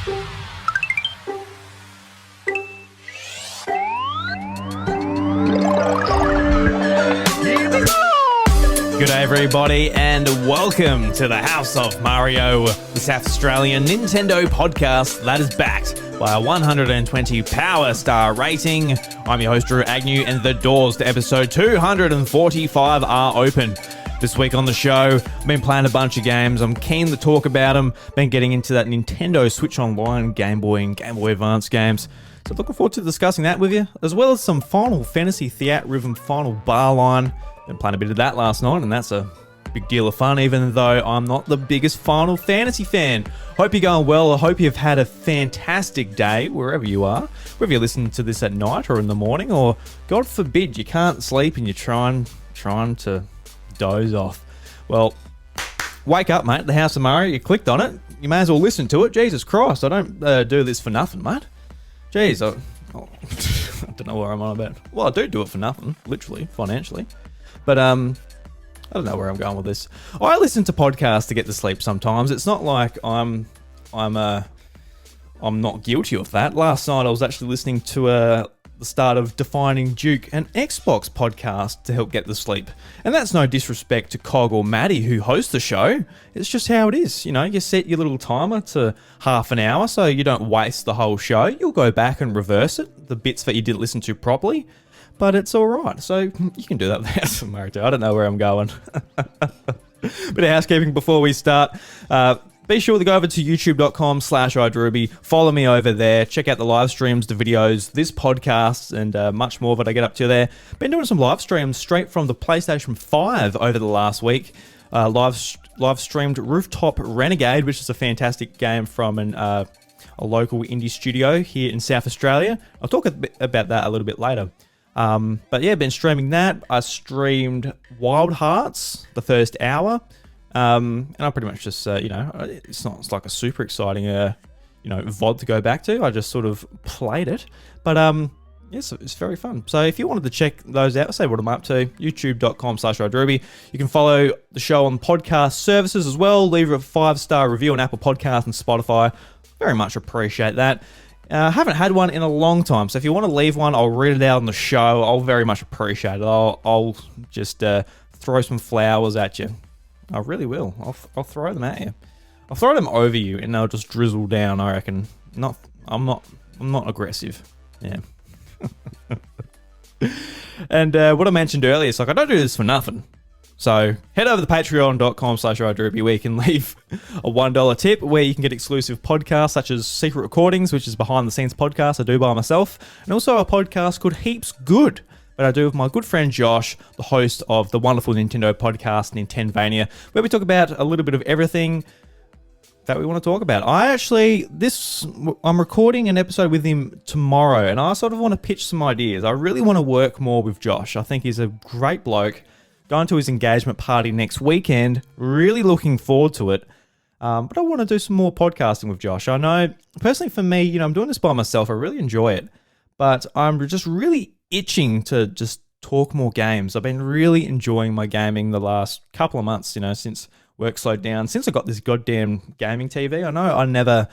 Good day everybody and welcome to the House of Mario, the South Australian Nintendo podcast that is backed by a 120 Power Star rating. I'm your host Drew Agnew and the doors to episode 245 are open. This week on the show, I've been playing a bunch of games. I'm keen to talk about them. Been getting into that Nintendo Switch Online, Game Boy and Game Boy Advance games. So looking forward to discussing that with you, as well as some Final Fantasy Theatrhythm Final Bar Line. Been playing a bit of that last night, and that's a big deal of fun, even though I'm not the biggest Final Fantasy fan. Hope you're going well. I hope you've had a fantastic day, wherever you are. Whether you're listening to this at night or in the morning, or God forbid, you can't sleep and you're trying to doze off. Well, wake up, mate. The House of Mario, you clicked on it. You may as well listen to it. Jesus Christ, I don't do this for nothing, mate. Jeez, I don't know what I'm on about. Well, I do it for nothing, literally, financially. But I don't know where I'm going with this. I listen to podcasts to get to sleep sometimes. It's not like I'm not guilty of that. Last night I was actually listening to the start of Defining Duke, an Xbox podcast, to help get to sleep. And that's no disrespect to Cog or Maddie who host the show. It's just how it is. You know, you set your little timer to half an hour so you don't waste the whole show. You'll go back and reverse it, the bits that you didn't listen to properly. But it's all right. So you can do that with the House of Mario. I don't know where I'm going. Bit of housekeeping before we start. Be sure to go over to youtube.com/iDruby. Follow me over there. Check out the live streams, the videos, this podcast, and much more that I get up to there. Been doing some live streams straight from the PlayStation 5 over the last week. Live streamed Rooftop Renegade, which is a fantastic game from a local indie studio here in South Australia. I'll talk about that a little bit later. But yeah, been streaming that. I streamed Wild Hearts, the first hour. And I pretty much just, it's like a super exciting, VOD to go back to. I just sort of played it. But, yes, it's very fun. So if you wanted to check those out, say what I'm up to, youtube.com/iDruby. You can follow the show on podcast services as well. Leave a 5-star review on Apple Podcasts and Spotify. Very much appreciate that. Haven't had one in a long time, so if you want to leave one, I'll read it out on the show. I'll very much appreciate it. I'll just throw some flowers at you. I really will. I'll throw them at you. I'll throw them over you, and they'll just drizzle down. I reckon. I'm not aggressive. Yeah. And what I mentioned earlier, it's like I don't do this for nothing. So head over to patreon.com/iDruby where you can leave a $1 tip where you can get exclusive podcasts such as Secret Recordings, which is behind the scenes podcast I do by myself, and also a podcast called Heaps Good that I do with my good friend Josh, the host of the wonderful Nintendo podcast Nintendvania, where we talk about a little bit of everything that we want to talk about. I'm recording an episode with him tomorrow, and I sort of want to pitch some ideas. I really want to work more with Josh. I think he's a great bloke. Going to his engagement party next weekend. Really looking forward to it. But I want to do some more podcasting with Josh. I know, personally for me, I'm doing this by myself. I really enjoy it. But I'm just really itching to just talk more games. I've been really enjoying my gaming the last couple of months, since work slowed down. Since I got this goddamn gaming TV. I know I never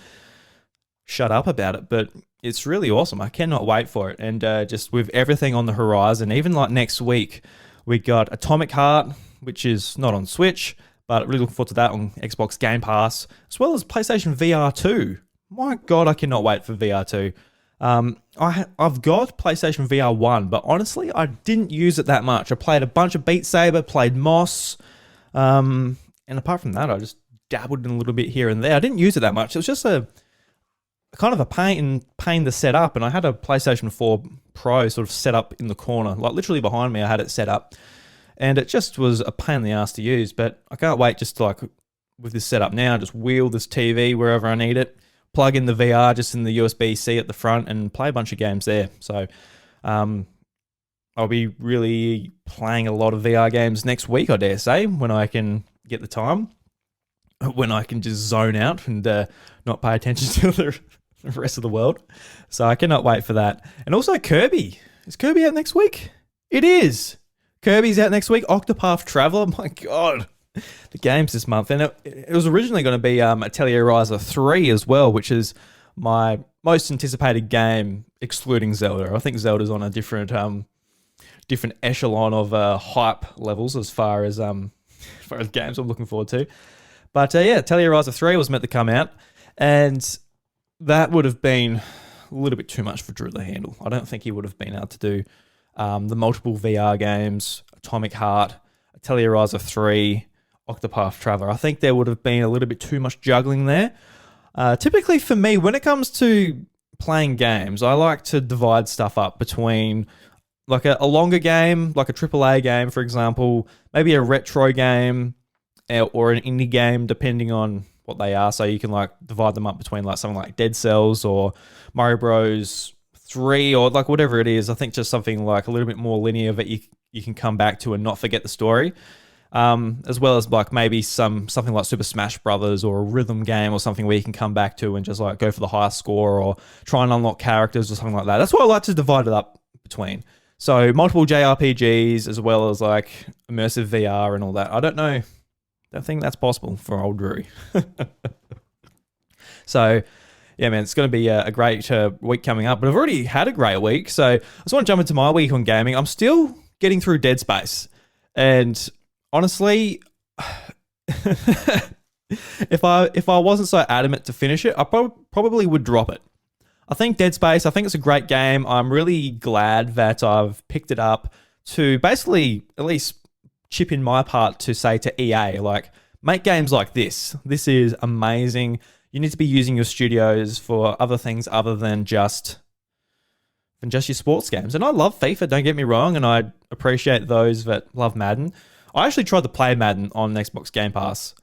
shut up about it, but it's really awesome. I cannot wait for it. And just with everything on the horizon, even like next week, we got Atomic Heart, which is not on Switch, but really looking forward to that on Xbox Game Pass, as well as PlayStation VR 2. My God, I cannot wait for VR 2. I've got PlayStation VR 1, but honestly, I didn't use it that much. I played a bunch of Beat Saber, played Moss, and apart from that, I just dabbled in a little bit here and there. I didn't use it that much. It was just a kind of a pain to set up, and I had a PlayStation 4 Pro sort of set up in the corner, like literally behind me. I had it set up, and it just was a pain in the ass to use. But I can't wait just to, like, with this setup now, just wheel this TV wherever I need it, plug in the VR just in the USB-C at the front, and play a bunch of games there. So I'll be really playing a lot of VR games next week, I dare say, when I can get the time, when I can just zone out and not pay attention to the rest of the world. So I cannot wait for that. And also Kirby. Is Kirby out next week? It is. Kirby's out next week. Octopath Traveler. My God. The games this month. And it was originally going to be Atelier Ryza 3 as well, which is my most anticipated game, excluding Zelda. I think Zelda's on a different echelon of hype levels as far as games I'm looking forward to. But yeah, Tellurizer 3 was meant to come out, and that would have been a little bit too much for Drew to handle. I don't think he would have been able to do the multiple VR games, Atomic Heart, Tellurizer 3, Octopath Traveler. I think there would have been a little bit too much juggling there. Typically for me, when it comes to playing games, I like to divide stuff up between like a longer game, like a AAA game, for example, maybe a retro game or an indie game, depending on what they are. So you can like divide them up between like something like Dead Cells or Mario Bros 3 or like whatever it is. I think just something like a little bit more linear that you can come back to and not forget the story. As well as like maybe something like Super Smash Brothers or a rhythm game or something where you can come back to and just like go for the highest score or try and unlock characters or something like that. That's what I like to divide it up between. So multiple JRPGs as well as like immersive VR and all that. I don't think that's possible for old Drew. So yeah, man, it's going to be a great week coming up. But I've already had a great week. So I just want to jump into my week on gaming. I'm still getting through Dead Space. And honestly, if I wasn't so adamant to finish it, I probably would drop it. I think Dead Space, I think it's a great game. I'm really glad that I've picked it up to basically at least chip in my part to say to EA, like, make games like this. This is amazing. You need to be using your studios for other things other than just your sports games. And I love FIFA, don't get me wrong, and I appreciate those that love Madden. I actually tried to play Madden on Xbox Game Pass,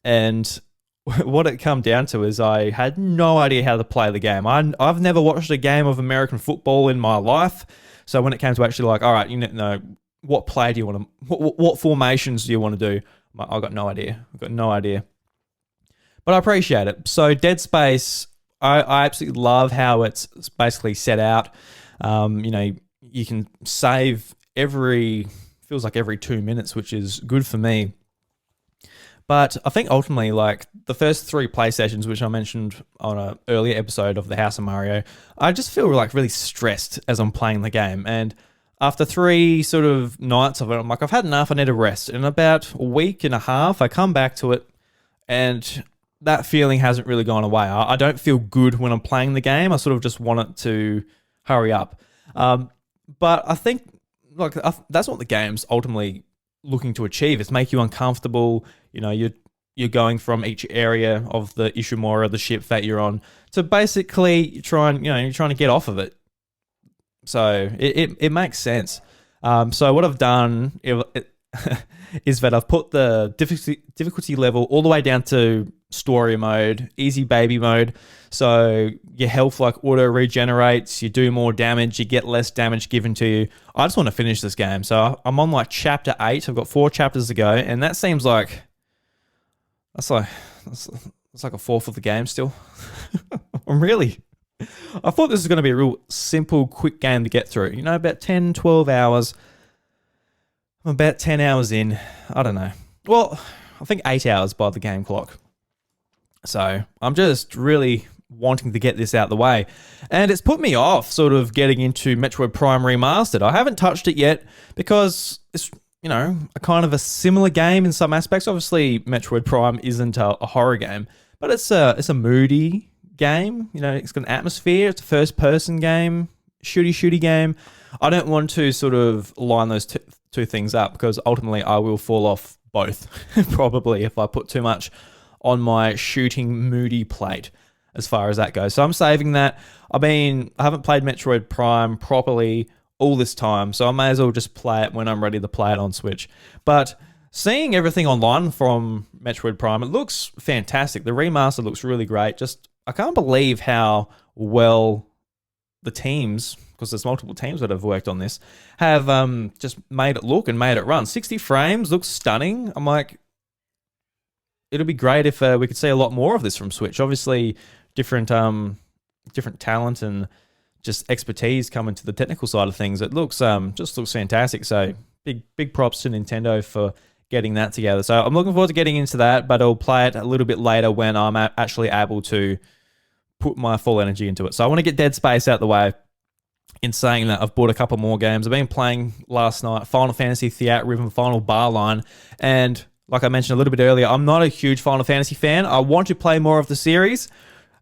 and what it come down to is I had no idea how to play the game. I've never watched a game of American football in my life, so when it came to actually like, all right, you know, what play do you want to, what formations do you want to do? I got no idea. But I appreciate it. So Dead Space, I absolutely love how it's basically set out. You know, you can save feels like every 2 minutes, which is good for me. But I think ultimately, like the first 3 play sessions, which I mentioned on an earlier episode of the House of Mario, I just feel like really stressed as I'm playing the game. And after 3 sort of nights of it, I'm like, I've had enough, I need a rest. In about a week and a half, I come back to it, and that feeling hasn't really gone away. I don't feel good when I'm playing the game. I sort of just want it to hurry up. But I think like that's what the game's ultimately looking to achieve, is make you uncomfortable. You know, you're going from each area of the Ishimura, the ship that you're on, to basically you're trying to get off of it. So it makes sense. So what I've done is that I've put the difficulty level all the way down to story mode, easy baby mode. So your health like auto regenerates, you do more damage, you get less damage given to you. I just want to finish this game. So I'm on like chapter 8. I've got 4 chapters to go, and that seems like that's like a fourth of the game still. I thought this was going to be a real simple, quick game to get through. You know, about 10, 12 hours. I'm about 10 hours in. I don't know. Well, I think 8 hours by the game clock. So I'm just really wanting to get this out of the way. And it's put me off sort of getting into Metroid Prime Remastered. I haven't touched it yet because it's, you know, a kind of a similar game in some aspects. Obviously, Metroid Prime isn't a horror game, but it's a moody game. You know, it's got an atmosphere. It's a first-person game, shooty game. I don't want to sort of line those two things up because ultimately I will fall off both, probably, if I put too much on my shooting moody plate as far as that goes. So I'm saving that. I haven't played Metroid Prime properly all this time, so I may as well just play it when I'm ready to play it on Switch. But seeing everything online from Metroid Prime, it looks fantastic. The remaster looks really great. Just, I can't believe how well the teams, because there's multiple teams that have worked on this, have just made it look and made it run. 60 frames, looks stunning. I'm like, it'll be great if we could see a lot more of this from Switch. Obviously, different talent and just expertise coming to the technical side of things. It looks just looks fantastic. So big props to Nintendo for getting that together. So I'm looking forward to getting into that, but I'll play it a little bit later when I'm actually able to put my full energy into it. So I want to get Dead Space out the way. In saying that, I've bought a couple more games. I've been playing last night Final Fantasy Theatrhythm Final Bar Line, and like I mentioned a little bit earlier, I'm not a huge Final Fantasy fan. I want to play more of the series.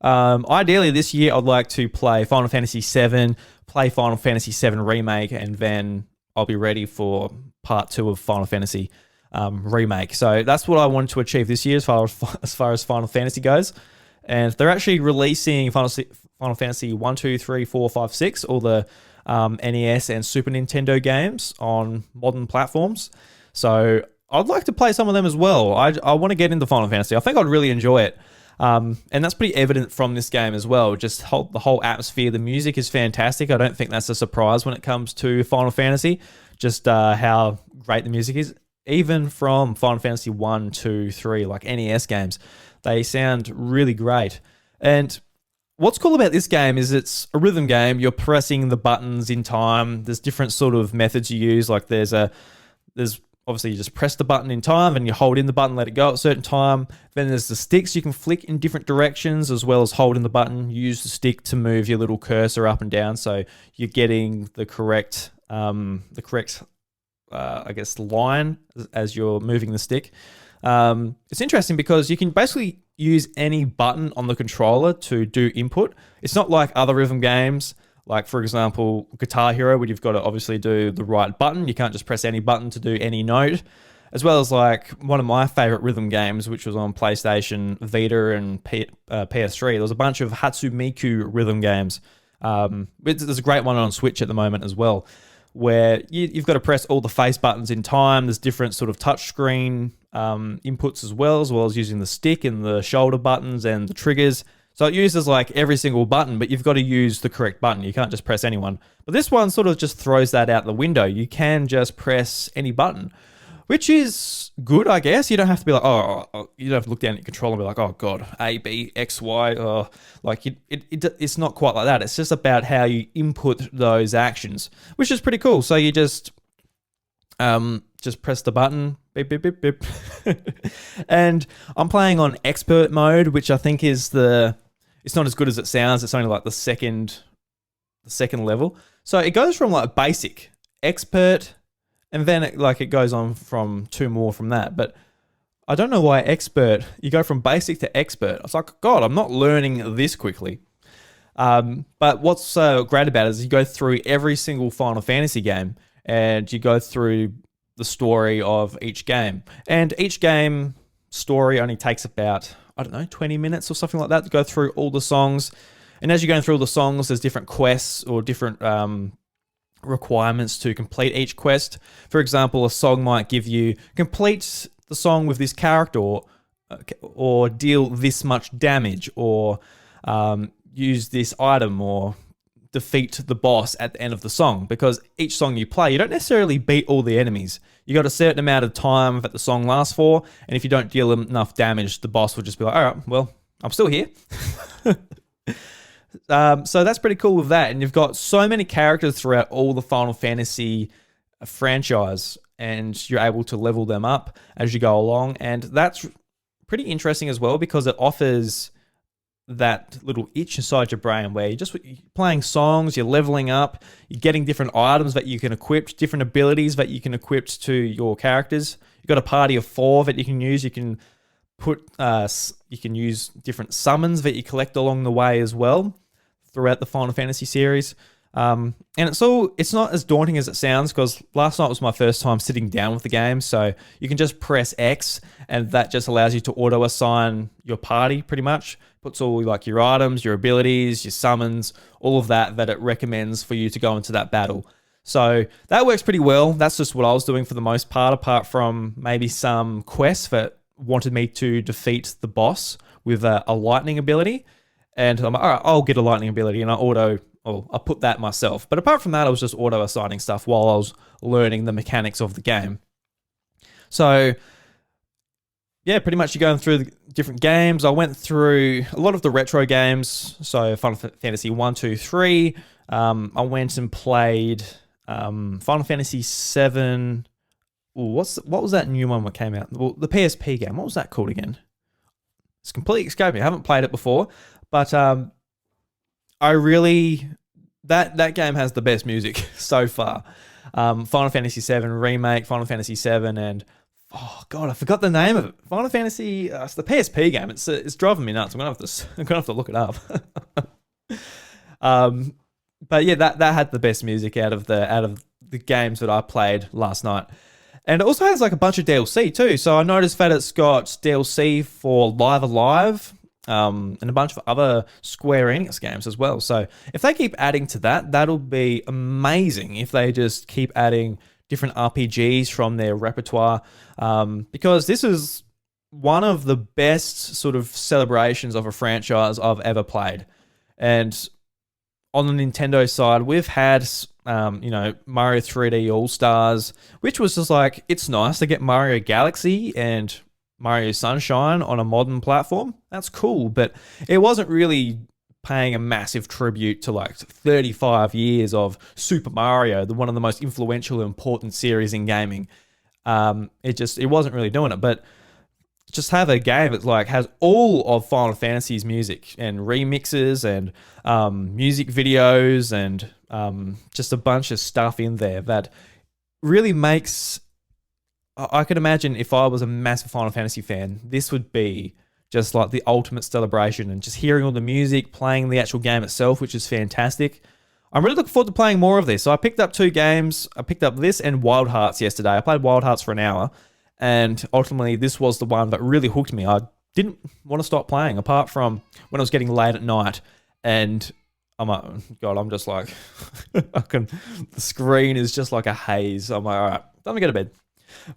Ideally, this year, I'd like to play Final Fantasy VII, play Final Fantasy VII Remake, and then I'll be ready for Part 2 of Final Fantasy Remake. So that's what I wanted to achieve this year as far as Final Fantasy goes. And they're actually releasing Final Fantasy 1, 2, 3, 4, 5, 6, all the NES and Super Nintendo games on modern platforms. So I'd like to play some of them as well. I want to get into Final Fantasy. I think I'd really enjoy it. And that's pretty evident from this game as well. Just the whole atmosphere, the music is fantastic. I don't think that's a surprise when it comes to Final Fantasy, just how great the music is. Even from Final Fantasy 1, 2, 3, like NES games, they sound really great. And what's cool about this game is it's a rhythm game. You're pressing the buttons in time. There's different sort of methods you use. Like there's obviously you just press the button in time and you hold in the button, let it go at a certain time. Then there's the sticks you can flick in different directions as well as holding the button. You use the stick to move your little cursor up and down, so you're getting the correct I guess line as you're moving the stick. It's interesting because you can basically use any button on the controller to do input. It's not like other rhythm games, like for example, Guitar Hero, where you've got to obviously do the right button. You can't just press any button to do any note. As well as like one of my favorite rhythm games, which was on PlayStation, Vita, and PS3. There was a bunch of Hatsumiku rhythm games. There's a great one on Switch at the moment as well, where you've got to press all the face buttons in time. There's different sort of touchscreen inputs as well as using the stick and the shoulder buttons and the triggers. So it uses like every single button, but you've got to use the correct button. You can't just press any one. But this one sort of just throws that out the window. You can just press any button, which is good, I guess. You don't have to be like, you don't have to look down at your controller and be like, oh God, A, B, X, Y. Like it's not quite like that. It's just about how you input those actions, which is pretty cool. So you just press the button, beep, beep, beep, beep. And I'm playing on expert mode, which I think is it's not as good as it sounds. It's only like the second level. So it goes from like basic, expert, and then it goes on from 2 more from that. But I don't know why expert, you go from basic to expert. I was like, God, I'm not learning this quickly. But what's great about it is you go through every single Final Fantasy game and you go through the story of each game. And each game story only takes about, 20 minutes or something like that to go through all the songs. And as you're going through all the songs, there's different quests or different requirements to complete each quest. For example, a song might give you complete the song with this character or deal this much damage or use this item or defeat the boss at the end of the song. Because each song you play, you don't necessarily beat all the enemies. You got a certain amount of time that the song lasts for, and if you don't deal enough damage, the boss will just be like, all right, well, I'm still here. So that's pretty cool with that. And you've got so many characters throughout all the Final Fantasy franchise, and you're able to level them up as you go along. And that's pretty interesting as well because it offers that little itch inside your brain where you're playing songs, you're leveling up, you're getting different items that you can equip, different abilities that you can equip to your characters. You've got a party of 4 that you can use. You can use different summons that you collect along the way as well throughout the Final Fantasy series. And it's not as daunting as it sounds because last night was my first time sitting down with the game. So you can just press X and that just allows you to auto assign your party pretty much. Puts all like your items, your abilities, your summons, all of that it recommends for you to go into that battle. So that works pretty well. That's just what I was doing for the most part, apart from maybe some quests that wanted me to defeat the boss with a lightning ability. And I'm like, all right, I'll get a lightning ability and I put that myself. But apart from that, I was just auto assigning stuff while I was learning the mechanics of the game. So yeah, pretty much you're going through the different games. I went through a lot of the retro games. So Final Fantasy 1, 2, 3. I went and played Final Fantasy 7. Ooh, what was that new one that came out? Well, the PSP game. What was that called again? It's completely escaped me. I haven't played it before. But I really that game has the best music so far. Final Fantasy VII Remake, Final Fantasy VII, and oh god, I forgot the name of it. Final Fantasy, it's the PSP game. It's driving me nuts. I'm gonna have to look it up. But yeah, that had the best music out of the games that I played last night. And it also has like a bunch of DLC too. So I noticed that it's got DLC for Live Alive, and a bunch of other Square Enix games as well. So if they keep adding to that, that'll be amazing. If they just keep adding different RPGs from their repertoire, because this is one of the best sort of celebrations of a franchise I've ever played. And on the Nintendo side, we've had, Mario 3D All-Stars, which was just like, it's nice to get Mario Galaxy and Mario Sunshine on a modern platform. That's cool, but it wasn't really paying a massive tribute to like 35 years of Super Mario, one of the most influential and important series in gaming. It wasn't really doing it, but just have a game that like has all of Final Fantasy's music and remixes and music videos and just a bunch of stuff in there that really makes... I could imagine if I was a massive Final Fantasy fan, this would be just like the ultimate celebration, and just hearing all the music, playing the actual game itself, which is fantastic. I'm really looking forward to playing more of this. So I picked up 2 games. I picked up this and Wild Hearts yesterday. I played Wild Hearts for an hour, and ultimately this was the one that really hooked me. I didn't want to stop playing, apart from when I was getting late at night, and I'm like, God, I'm just like, the screen is just like a haze. I'm like, all right, time to go to bed.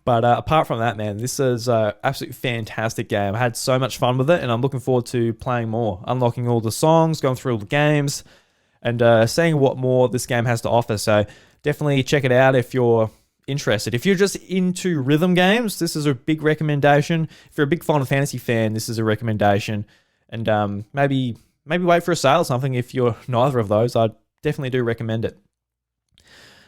But apart from that, man, this is an absolutely fantastic game. I had so much fun with it, and I'm looking forward to playing more, unlocking all the songs, going through all the games, and seeing what more this game has to offer. So definitely check it out if you're interested. If you're just into rhythm games, this is a big recommendation. If you're a big Final Fantasy fan, this is a recommendation. And maybe wait for a sale or something if you're neither of those. I definitely do recommend it.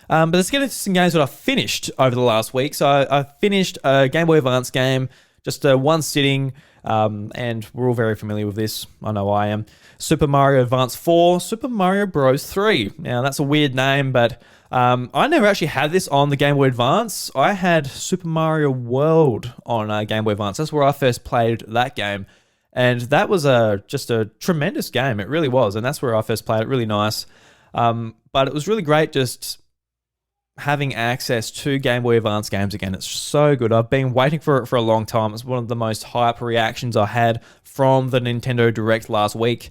But let's get into some games that I finished over the last week. So I finished a Game Boy Advance game, just one sitting, and we're all very familiar with this. I know I am. Super Mario Advance 4, Super Mario Bros. 3. Now, that's a weird name, but I never actually had this on the Game Boy Advance. I had Super Mario World on Game Boy Advance. That's where I first played that game. And that was just a tremendous game. It really was. And that's where I first played it. Really nice. But it was really great just having access to Game Boy Advance games again. It's so good. I've been waiting for it for a long time. It's one of the most hype reactions I had from the Nintendo Direct last week.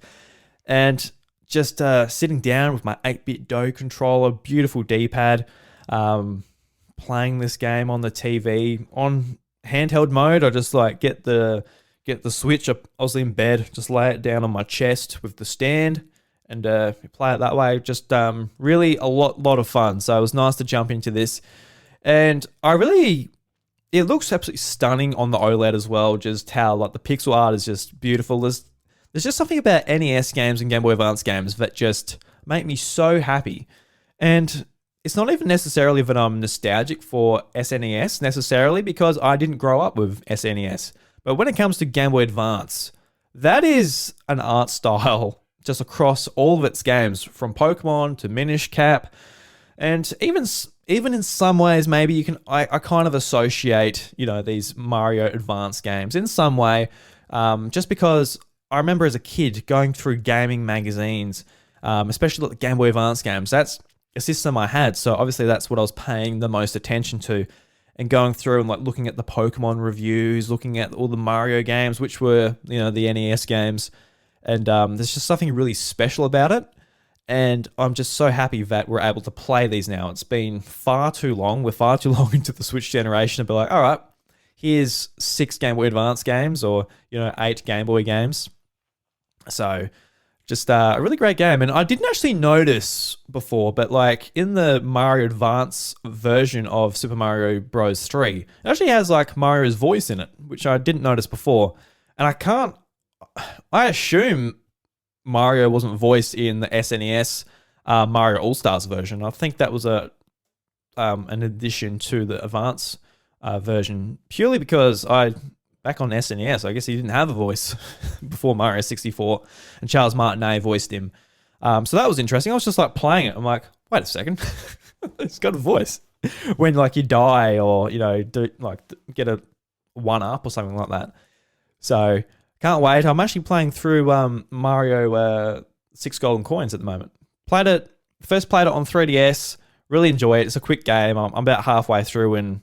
And just sitting down with my 8-bit Do controller, beautiful D-pad, playing this game on the TV on handheld mode. I just like get the Switch. I was in bed, just lay it down on my chest with the stand, and play it that way. Just really a lot of fun. So it was nice to jump into this. And it looks absolutely stunning on the OLED as well. Just how like the pixel art is just beautiful. There's just something about NES games and Game Boy Advance games that just make me so happy. And it's not even necessarily that I'm nostalgic for SNES necessarily, because I didn't grow up with SNES. But when it comes to Game Boy Advance, that is an art style just across all of its games, from Pokemon to Minish Cap, and even in some ways, maybe I kind of associate, these Mario Advance games in some way, just because I remember as a kid going through gaming magazines, especially the Game Boy Advance games. That's a system I had, so obviously that's what I was paying the most attention to, and going through and like looking at the Pokemon reviews, looking at all the Mario games, which were the NES games. And there's just something really special about it. And I'm just so happy that we're able to play these now. It's been far too long. We're far too long into the Switch generation to be like, all right, here's 6 Game Boy Advance games, or, 8 Game Boy games. So just a really great game. And I didn't actually notice before, but like in the Mario Advance version of Super Mario Bros. 3, it actually has like Mario's voice in it, which I didn't notice before. And I assume Mario wasn't voiced in the SNES Mario All-Stars version. I think that was an addition to the Advance version, purely because back on SNES, I guess he didn't have a voice before Mario 64, and Charles Martinet voiced him. So that was interesting. I was just like playing it. I'm like, wait a second, it's got a voice. When like you die or do like get a 1-up or something like that. So can't wait. I'm actually playing through Mario 6 Golden Coins at the moment. Played it on 3DS. Really enjoy it. It's a quick game. I'm about halfway through in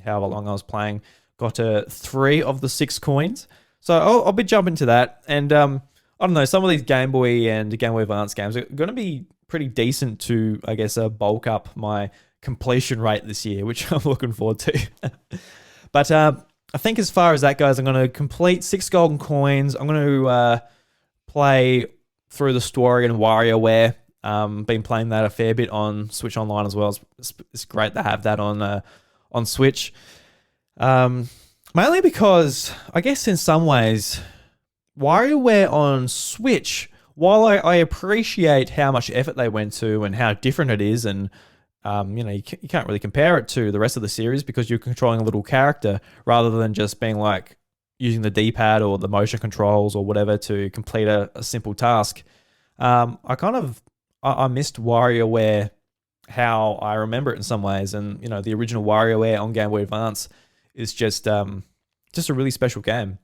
however long I was playing. Got to 3 of the 6 coins. So I'll be jumping to that. And I don't know, some of these Game Boy and Game Boy Advance games are going to be pretty decent to, I guess, bulk up my completion rate this year, which I'm looking forward to. But I think as far as that goes, I'm going to complete 6 golden coins. I'm going to play through the story in WarioWare. Been playing that a fair bit on Switch Online as well. It's great to have that on Switch. Mainly because I guess in some ways, WarioWare on Switch, while I appreciate how much effort they went to and how different it is, and you can't really compare it to the rest of the series because you're controlling a little character rather than just being like using the D-pad or the motion controls or whatever to complete a simple task. I missed WarioWare how I remember it in some ways, and the original WarioWare on Game Boy Advance is just a really special game.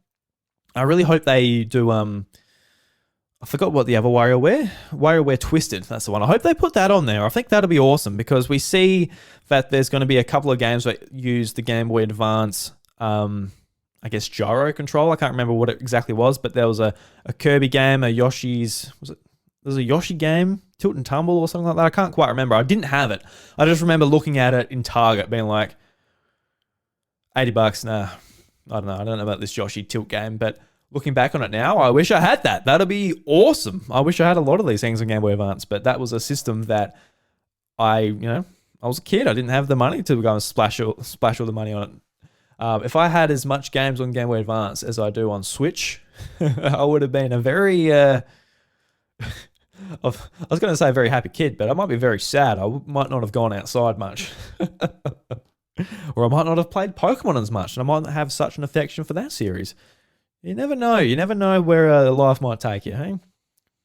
I really hope they do. I forgot what the other WarioWare Twisted. That's the one. I hope they put that on there. I think that'll be awesome because we see that there's going to be a couple of games that use the Game Boy Advance. I guess gyro control. I can't remember what it exactly was, but there was a Kirby game, a Yoshi's. There's a Yoshi game, Tilt and Tumble or something like that. I can't quite remember. I didn't have it. I just remember looking at it in Target, being like, $80. Nah, I don't know. I don't know about this Yoshi Tilt game, but looking back on it now, I wish I had that. That'd be awesome. I wish I had a lot of these things on Game Boy Advance, but that was a system that I was a kid. I didn't have the money to go and splash all the money on it. If I had as much games on Game Boy Advance as I do on Switch, I would have been a very I was going to say a very happy kid, but I might be very sad. I might not have gone outside much. Or I might not have played Pokemon as much, and I might not have such an affection for that series. You never know. You never know where life might take you, hey?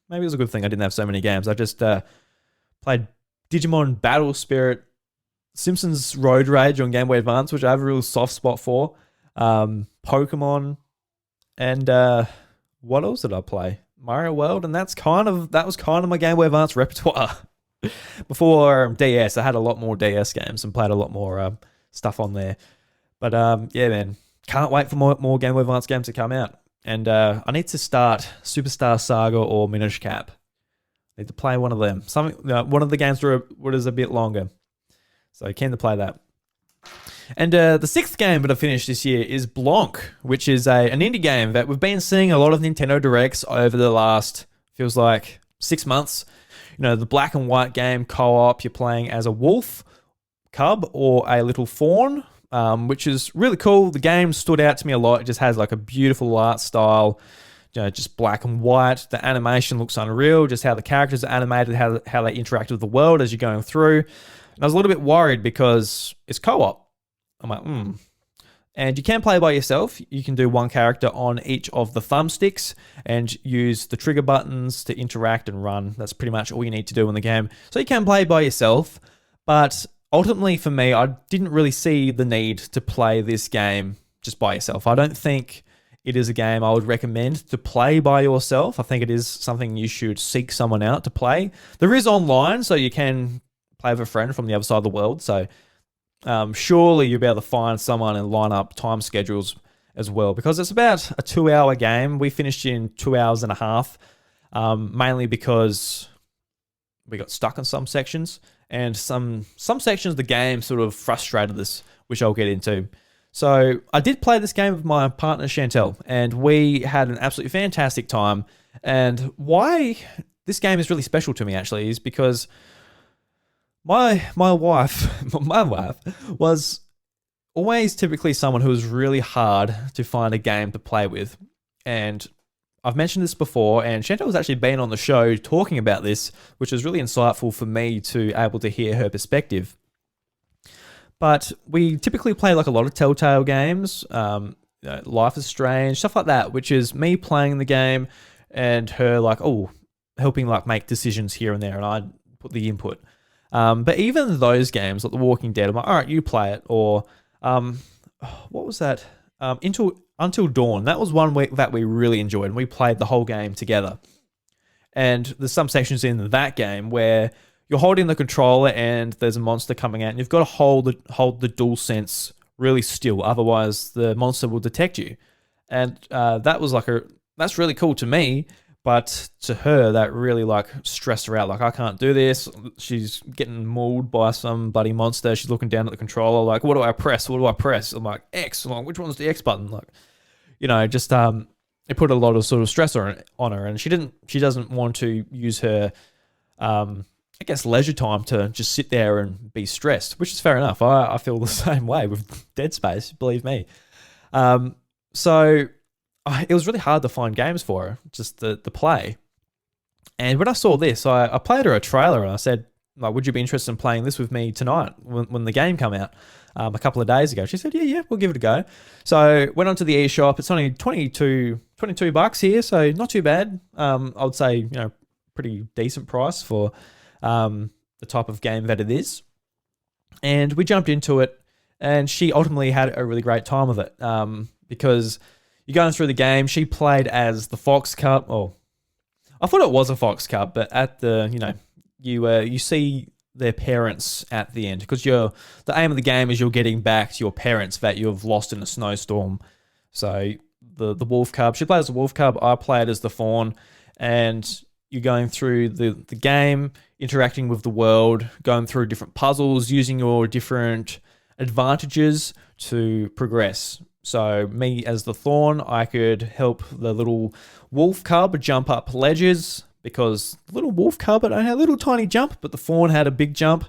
Maybe it was a good thing I didn't have so many games. I just played Digimon Battle Spirit, Simpsons Road Rage on Game Boy Advance, which I have a real soft spot for, Pokemon, and what else did I play? Mario World, and that was kind of my Game Boy Advance repertoire. Before DS, I had a lot more DS games and played a lot more stuff on there. But yeah, man, can't wait for more Game Boy Advance games to come out. And I need to start Superstar Saga or Minish Cap. I need to play one of them. One of the games is a bit longer, so keen to play that. And the 6th game that I finished this year is Blanc, which is an indie game that we've been seeing a lot of Nintendo Directs over the last, feels like, 6 months. The black and white game co-op, you're playing as a wolf, cub, or a little fawn, which is really cool. The game stood out to me a lot. It just has like a beautiful art style, just black and white. The animation looks unreal, just how the characters are animated, how they interact with the world as you're going through. And I was a little bit worried because it's co-op. I'm like, And you can play by yourself. You can do one character on each of the thumbsticks and use the trigger buttons to interact and run. That's pretty much all you need to do in the game. So you can play by yourself, but ultimately for me, I didn't really see the need to play this game just by yourself. I don't think it is a game I would recommend to play by yourself. I think it is something you should seek someone out to play. There is online, so you can play with a friend from the other side of the world. So surely you'll be able to find someone and line up time schedules as well, because it's about a 2-hour game. We finished in 2 hours and a half, mainly because we got stuck in some sections, and some sections of the game sort of frustrated us, which I'll get into. So I did play this game with my partner Chantel, and we had an absolutely fantastic time. And why this game is really special to me actually is because my wife was always typically someone who was really hard to find a game to play with. And I've mentioned this before, and Chantal has actually been on the show talking about this, which was really insightful for me to able to hear her perspective. But we typically play like a lot of Telltale games, Life is Strange, stuff like that, which is me playing the game and her like, oh, helping like make decisions here and there, and I'd put the input. But even those games, like The Walking Dead, I'm like, all right, you play it. Or what was that? Until Dawn. That was one week that we really enjoyed, and we played the whole game together. And there's some sections in that game where you're holding the controller and there's a monster coming out, and you've got to hold the DualSense really still, otherwise the monster will detect you. And that's really cool to me, but to her that really like stressed her out. Like, I can't do this. She's getting mauled by some bloody monster. She's looking down at the controller like, what do I press? I'm like, X. I'm like, which one's the X button? Like, just it put a lot of sort of stress on her, and she doesn't want to use her I guess leisure time to just sit there and be stressed, which is fair enough. I feel the same way with Dead Space, believe me. So it was really hard to find games for her, just the play. And when I saw this, I played her a trailer and I said, like, would you be interested in playing this with me tonight when the game came out a couple of days ago? She said, yeah, we'll give it a go. So went onto the eShop. It's only $22 here, so not too bad. I would say, pretty decent price for the type of game that it is. And we jumped into it, and she ultimately had a really great time with it because you're going through the game. She played as the Fox Cub. Oh, I thought it was a Fox Cub, but at the, you see their parents at the end, because the aim of the game is you're getting back to your parents that you've lost in a snowstorm. So the Wolf Cub, she plays the Wolf Cub. I played as the Fawn, and you're going through the game, interacting with the world, going through different puzzles, using your different advantages to progress. So me as the Thorn, I could help the little Wolf Cub jump up ledges, because the little Wolf Cub had a little tiny jump, but the Fawn had a big jump.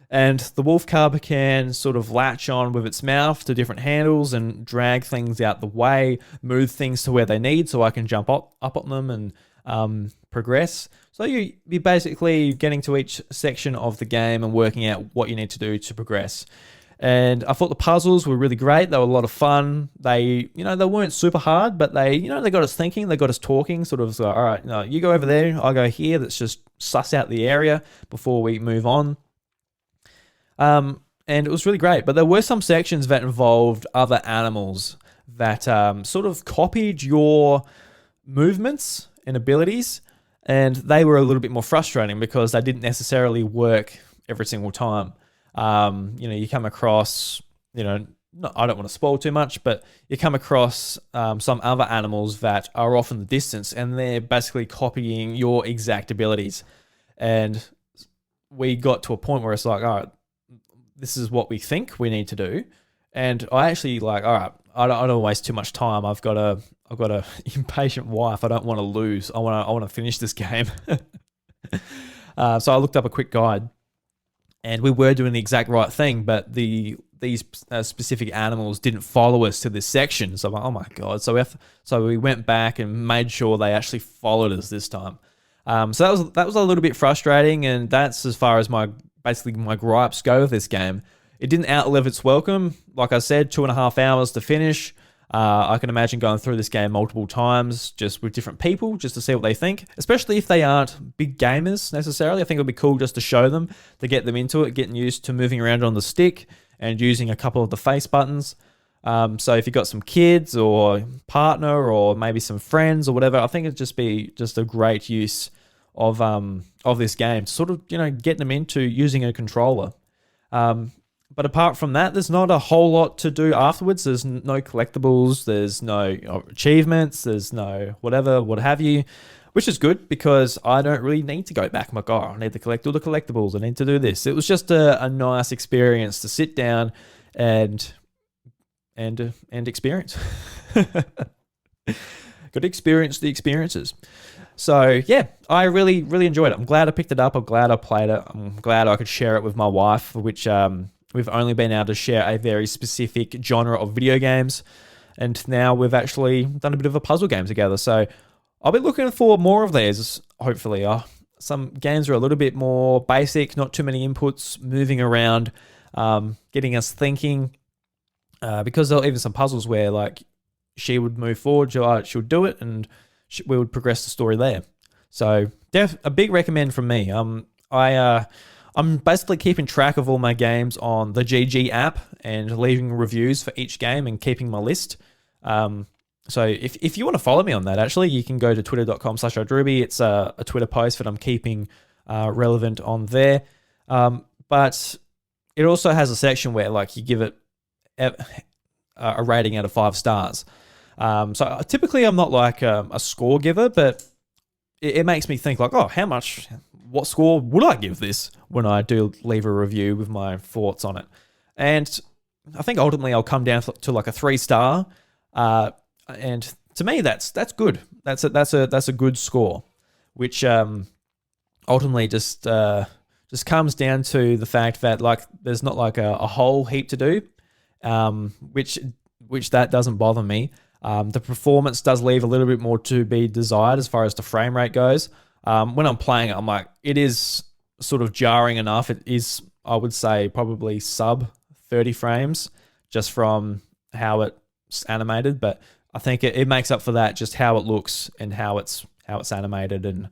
And the Wolf Cub can sort of latch on with its mouth to different handles and drag things out the way, move things to where they need, so I can jump up on them and progress. So you're basically getting to each section of the game and working out what you need to do to progress. And I thought the puzzles were really great. They were a lot of fun. They weren't super hard, but they got us thinking. They got us talking. Sort of, all right, you go over there, I'll go here. Let's just suss out the area before we move on. And it was really great. But there were some sections that involved other animals that sort of copied your movements and abilities, and they were a little bit more frustrating because they didn't necessarily work every single time. You come across, I don't want to spoil too much, but you come across some other animals that are off in the distance, and they're basically copying your exact abilities. And we got to a point where it's like, all right, this is what we think we need to do. And I actually like, all right, I don't want to waste too much time. I've got a impatient wife. I don't want to lose. I want to finish this game. So I looked up a quick guide, and we were doing the exact right thing, but these specific animals didn't follow us to this section. So I'm like, oh my god! So we went back and made sure they actually followed us this time. So that was a little bit frustrating, and that's as far as my gripes go with this game. It didn't outlive its welcome. Like I said, 2.5 hours to finish. I can imagine going through this game multiple times just with different people just to see what they think, especially if they aren't big gamers necessarily. I think it would be cool just to show them, to get them into it, getting used to moving around on the stick and using a couple of the face buttons. So if you've got some kids or partner or maybe some friends or whatever, I think it'd just be just a great use of this game, sort of, getting them into using a controller. But apart from that, there's not a whole lot to do afterwards. There's no collectibles, there's no achievements, there's no whatever, what have you, which is good because I don't really need to go back. I'm like, oh, I need to collect all the collectibles, I need to do this. It was just a nice experience to sit down and experience. Got to experience the experiences. So yeah, I really, really enjoyed it. I'm glad I picked it up. I'm glad I played it. I'm glad I could share it with my wife, which we've only been able to share a very specific genre of video games. And now we've actually done a bit of a puzzle game together. So I'll be looking for more of these, hopefully. Some games are a little bit more basic, not too many inputs, moving around, getting us thinking. Because there are even some puzzles where like she would move forward, she'll do it, and we would progress the story there. So a big recommend from me. I'm basically keeping track of all my games on the GG app and leaving reviews for each game and keeping my list. So if you want to follow me on that, actually, you can go to twitter.com/Ruby. It's a Twitter post that I'm keeping relevant on there. But it also has a section where like you give it a rating out of 5 stars. So typically I'm not like a score giver, but it makes me think like, oh, what score would I give this when I do leave a review with my thoughts on it? And I think ultimately I'll come down to like a 3-star. And to me, that's good. That's a good score, which ultimately just comes down to the fact that like there's not like a whole heap to do, which that doesn't bother me. The performance does leave a little bit more to be desired as far as the frame rate goes. When I'm playing it, I'm like, it is sort of jarring enough. It is, I would say, probably sub 30 frames just from how it's animated, but I think it makes up for that, just how it looks and how it's animated and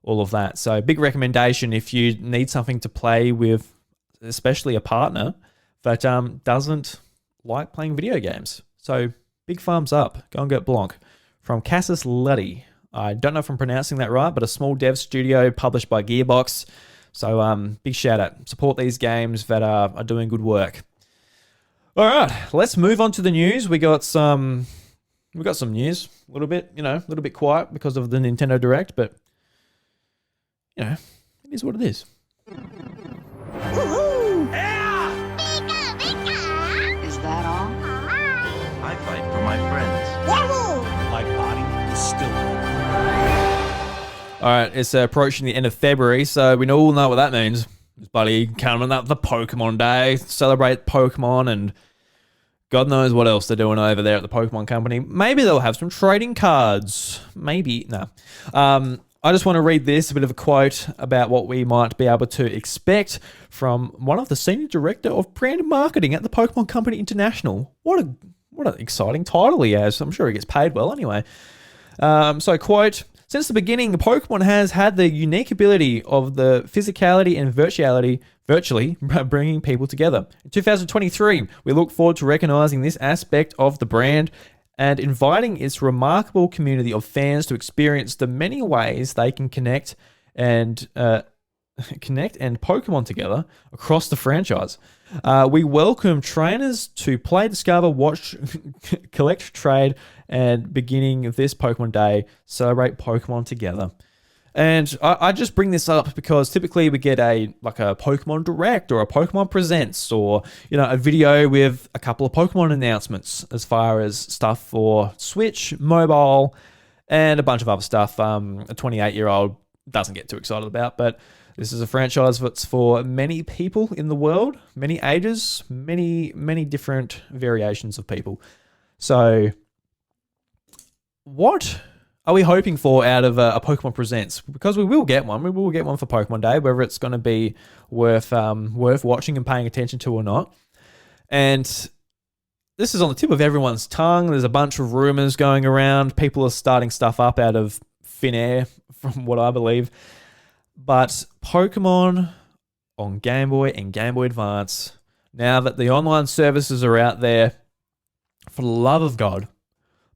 all of that. So big recommendation if you need something to play with, especially a partner that doesn't like playing video games. So big thumbs up. Go and get Blanc from Cassis Luddy. I don't know if I'm pronouncing that right, but a small dev studio published by Gearbox. So big shout out. Support these games that are doing good work. All right, let's move on to the news. We got some news. A little bit quiet because of the Nintendo Direct, but it is what it is. Woohoo! Yeah! Pika, pika! Is that all? I fight for my friends. Yahoo! My body is still warm. All right, it's approaching the end of February, so we all know what that means. It's buddy coming up the Pokemon Day, celebrate Pokemon, and God knows what else they're doing over there at the Pokemon Company. Maybe they'll have some trading cards. Maybe. No. I just want to read this, a bit of a quote about what we might be able to expect from one of the senior director of brand marketing at the Pokemon Company International. What an exciting title he has. I'm sure he gets paid well anyway. So, quote, since the beginning, Pokemon has had the unique ability of the physicality and virtually bringing people together. In 2023, we look forward to recognizing this aspect of the brand and inviting its remarkable community of fans to experience the many ways they can connect and Pokemon together across the franchise. We welcome trainers to play, discover, watch, collect, trade, and beginning this Pokemon Day, celebrate Pokemon together. And I just bring this up because typically we get a Pokemon Direct or a Pokemon Presents or, a video with a couple of Pokemon announcements as far as stuff for Switch, mobile, and a bunch of other stuff a 28-year-old doesn't get too excited about. But this is a franchise that's for many people in the world, many ages, many, many different variations of people. So what are we hoping for out of a Pokemon Presents? Because we will get one. We will get one for Pokemon Day, whether it's going to be worth watching and paying attention to or not. And this is on the tip of everyone's tongue. There's a bunch of rumors going around. People are starting stuff up out of thin air, from what I believe. But Pokemon on Game Boy and Game Boy Advance, now that the online services are out there, for the love of God,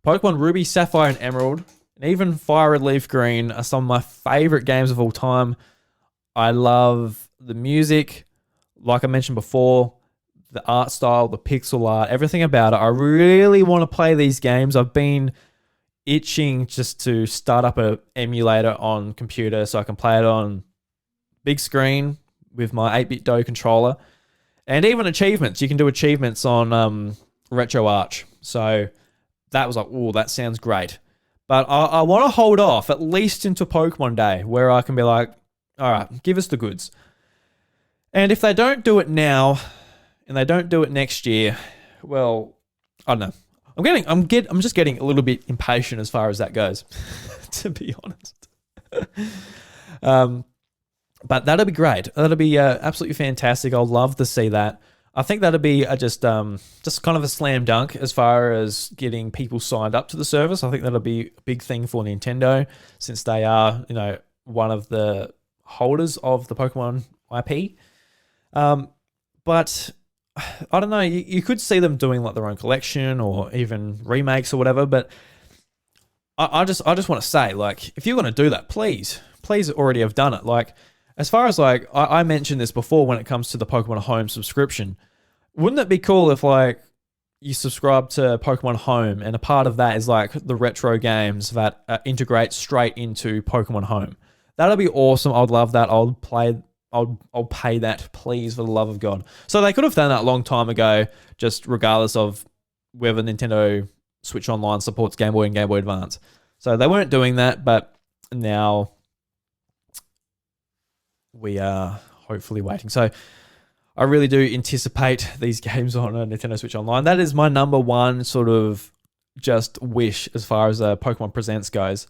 Pokemon Ruby, Sapphire, and Emerald, and even Fire Red Leaf Green are some of my favorite games of all time. I love the music, like I mentioned before, the art style, the pixel art, everything about it. I really want to play these games. I've been itching just to start up an emulator on computer so I can play it on big screen with my 8-bit Do controller. And even achievements. You can do achievements on RetroArch. So that was like, oh, that sounds great. But I want to hold off at least into Pokemon Day where I can be like, all right, give us the goods. And if they don't do it now and they don't do it next year, well, I don't know. I'm just getting a little bit impatient as far as that goes, to be honest. But that'll be great. That'll be absolutely fantastic. I'll love to see that. I think that'd be just kind of a slam dunk as far as getting people signed up to the service. I think that'll be a big thing for Nintendo since they are, one of the holders of the Pokemon IP. But I don't know. You could see them doing like their own collection or even remakes or whatever. But I just want to say, like, if you're going to do that, please already have done it. Like, as far as like I mentioned this before when it comes to the Pokemon Home subscription, wouldn't it be cool if like you subscribe to Pokemon Home and a part of that is like the retro games that integrate straight into Pokemon Home? That'd be awesome. I'd love that. I'll pay that, please, for the love of God. So they could have done that a long time ago, just regardless of whether Nintendo Switch Online supports Game Boy and Game Boy Advance. So they weren't doing that, but now we are hopefully waiting. So I really do anticipate these games on a Nintendo Switch Online. That is my number one sort of just wish as far as Pokemon Presents goes.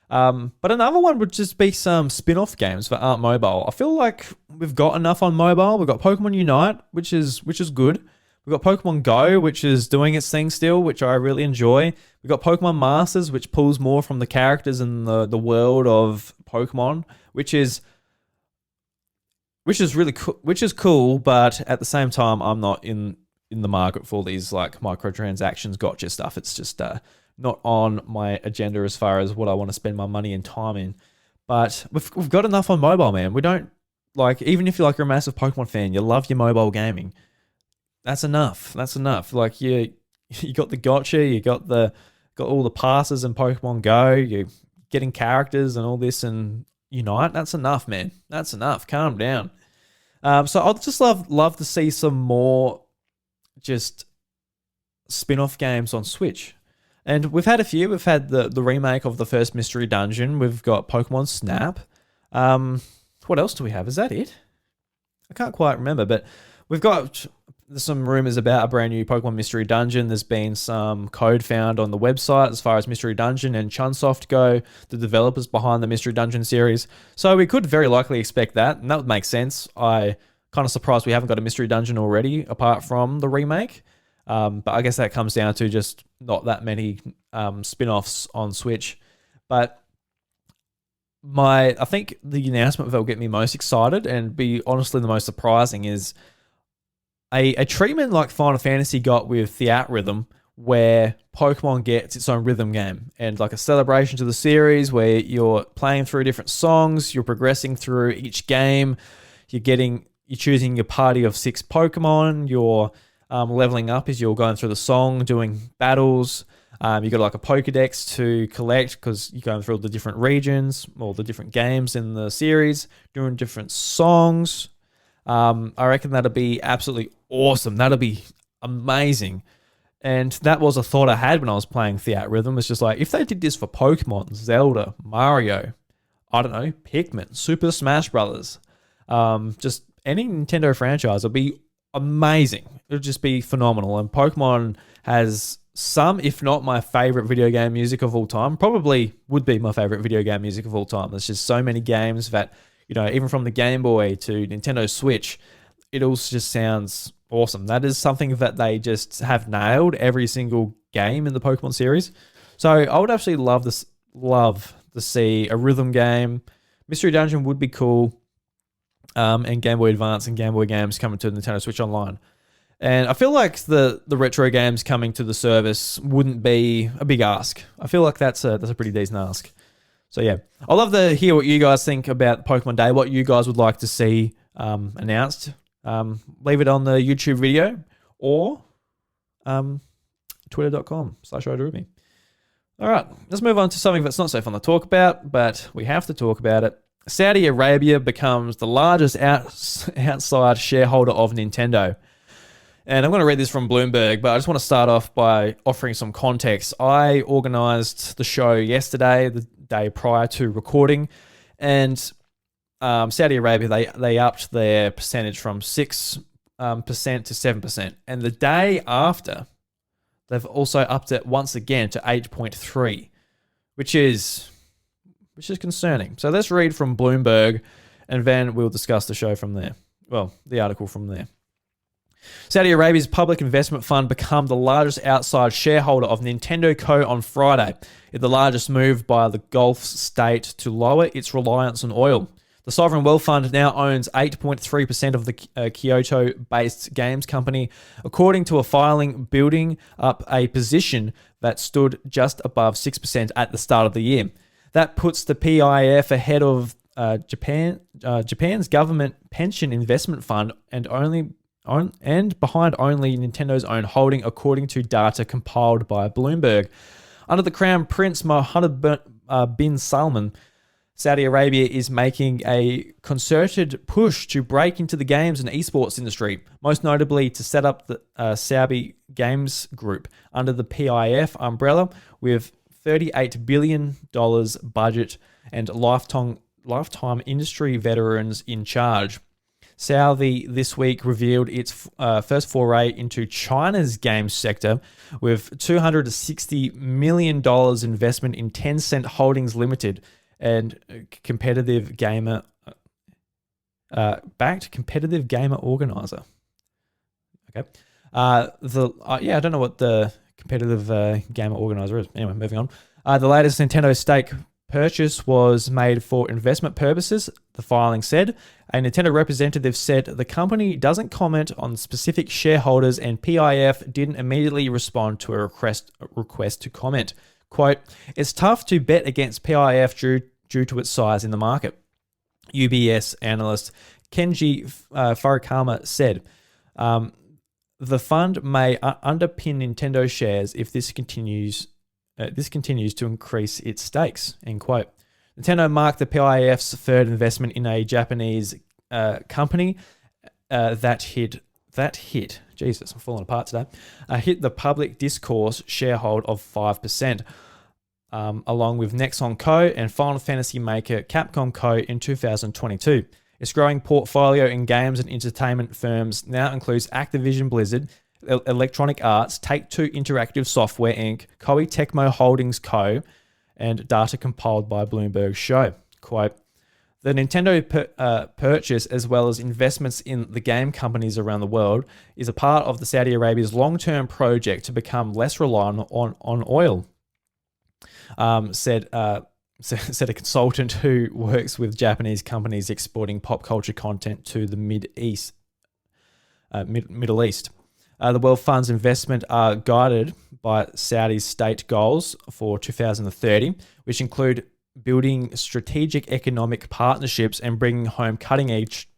But another one would just be some spin-off games that aren't mobile. I feel like we've got enough on mobile. We've got Pokemon Unite, which is good. We've got Pokemon Go, which is doing its thing still, which I really enjoy. We've got Pokemon Masters, which pulls more from the characters and the world of Pokemon, which is really cool, which is cool, but at the same time, I'm not in the market for these like microtransactions gotcha stuff. It's just not on my agenda as far as what I want to spend my money and time in. But we've got enough on mobile, man. We don't like, even if you're like you're a massive Pokemon fan, you love your mobile gaming. That's enough. Like you got the gotcha, you got all the passes in Pokemon Go, you're getting characters and all this and Unite. That's enough, man. That's enough. Calm down. So I'd just love to see some more just spin-off games on Switch. And we've had a few. We've had the remake of the first Mystery Dungeon. We've got Pokemon Snap. What else do we have? Is that it? I can't quite remember, but we've got some rumors about a brand new Pokemon Mystery Dungeon. There's been some code found on the website as far as Mystery Dungeon and Chunsoft go, the developers behind the Mystery Dungeon series. So we could very likely expect that, and that would make sense. I kind of surprised we haven't got a Mystery Dungeon already, apart from the remake. But I guess that comes down to just not that many spin-offs on Switch. But I think the announcement that will get me most excited and be honestly the most surprising is a treatment like Final Fantasy got with Theatrhythm, where Pokemon gets its own rhythm game and like a celebration to the series where you're playing through different songs, you're progressing through each game, you're choosing your party of 6 Pokemon, you're leveling up as you're going through the song, doing battles. You got like a Pokedex to collect because you're going through all the different regions or the different games in the series, doing different songs. I reckon that'd be absolutely awesome. That'd be amazing. And that was a thought I had when I was playing Theatrhythm. It's just like, if they did this for Pokemon, Zelda, Mario, I don't know, Pikmin, Super Smash Brothers, just any Nintendo franchise, it'd be amazing. It would just be phenomenal. And Pokemon has some, if not my favorite video game music of all time, probably would be my favorite video game music of all time. There's just so many games that, even from the Game Boy to Nintendo Switch, it all just sounds awesome. That is something that they just have nailed every single game in the Pokemon series. So I would actually love to see a rhythm game. Mystery Dungeon would be cool. And Game Boy Advance and Game Boy games coming to Nintendo Switch Online. And I feel like the retro games coming to the service wouldn't be a big ask. I feel like that's a pretty decent ask. So yeah, I'd love to hear what you guys think about Pokemon Day, what you guys would like to see announced. Leave it on the YouTube video or twitter.com/RoderRuby. All right, let's move on to something that's not so fun to talk about, but we have to talk about it. Saudi Arabia becomes the largest outside shareholder of Nintendo. And I'm going to read this from Bloomberg, but I just want to start off by offering some context. I organized the show yesterday, the day prior to recording, and Saudi Arabia, they upped their percentage from 6% to 7%. And the day after, they've also upped it once again to 8.3%, which is concerning. So let's read from Bloomberg, and then we'll discuss the show from there. Well, the article from there. Saudi Arabia's public investment fund became the largest outside shareholder of Nintendo Co. on Friday, in the largest move by the Gulf state to lower its reliance on oil. The sovereign wealth fund now owns 8.3% of the Kyoto-based games company, according to a filing building up a position that stood just above 6% at the start of the year. That puts the PIF ahead of Japan's government pension investment fund and behind only Nintendo's own holding, according to data compiled by Bloomberg. Under the Crown Prince Mohammed bin Salman, Saudi Arabia is making a concerted push to break into the games and esports industry, most notably to set up the Saudi Games Group under the PIF umbrella with $38 billion budget and lifetime industry veterans in charge. Saudi this week revealed its first foray into China's games sector with $260 million investment in Tencent Holdings Limited and competitive gamer organizer. Okay. I don't know what the competitive gamer organizer is. Anyway, moving on. The latest Nintendo stake purchase was made for investment purposes, the filing said. A Nintendo representative said the company doesn't comment on specific shareholders and PIF didn't immediately respond to a request to comment. Quote, "It's tough to bet against PIF due to its size in the market," UBS analyst Kenji Furikama said. The fund may underpin Nintendo shares if this continues to increase its stakes, end quote. Nintendo marked the PIF's third investment in a Japanese company that hit, Jesus, I'm falling apart today, hit the public discourse sharehold of 5%, along with Nexon Co. and Final Fantasy maker Capcom Co. in 2022. Its growing portfolio in games and entertainment firms now includes Activision Blizzard, Electronic Arts, Take-Two Interactive Software Inc., Koei Tecmo Holdings Co., and data compiled by Bloomberg show. Quote, "The Nintendo purchase, as well as investments in the game companies around the world, is a part of the Saudi Arabia's long-term project to become less reliant on oil," said a consultant who works with Japanese companies exporting pop culture content to the Middle East. The wealth fund's investment are guided by Saudi's state goals for 2030, which include building strategic economic partnerships and bringing home cutting-edge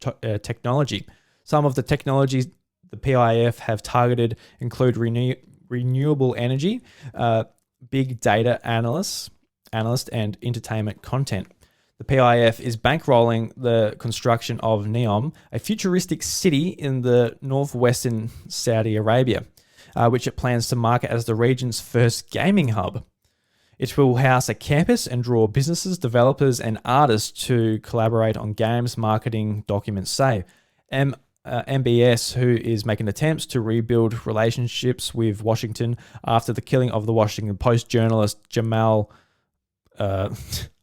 technology. Some of the technologies the PIF have targeted include renewable energy, big data analyst, and entertainment content. The PIF is bankrolling the construction of Neom, a futuristic city in the northwestern Saudi Arabia, which it plans to market as the region's first gaming hub. It will house a campus and draw businesses, developers, and artists to collaborate on games, marketing documents say. MBS, who is making attempts to rebuild relationships with Washington after the killing of the Washington Post journalist Jamal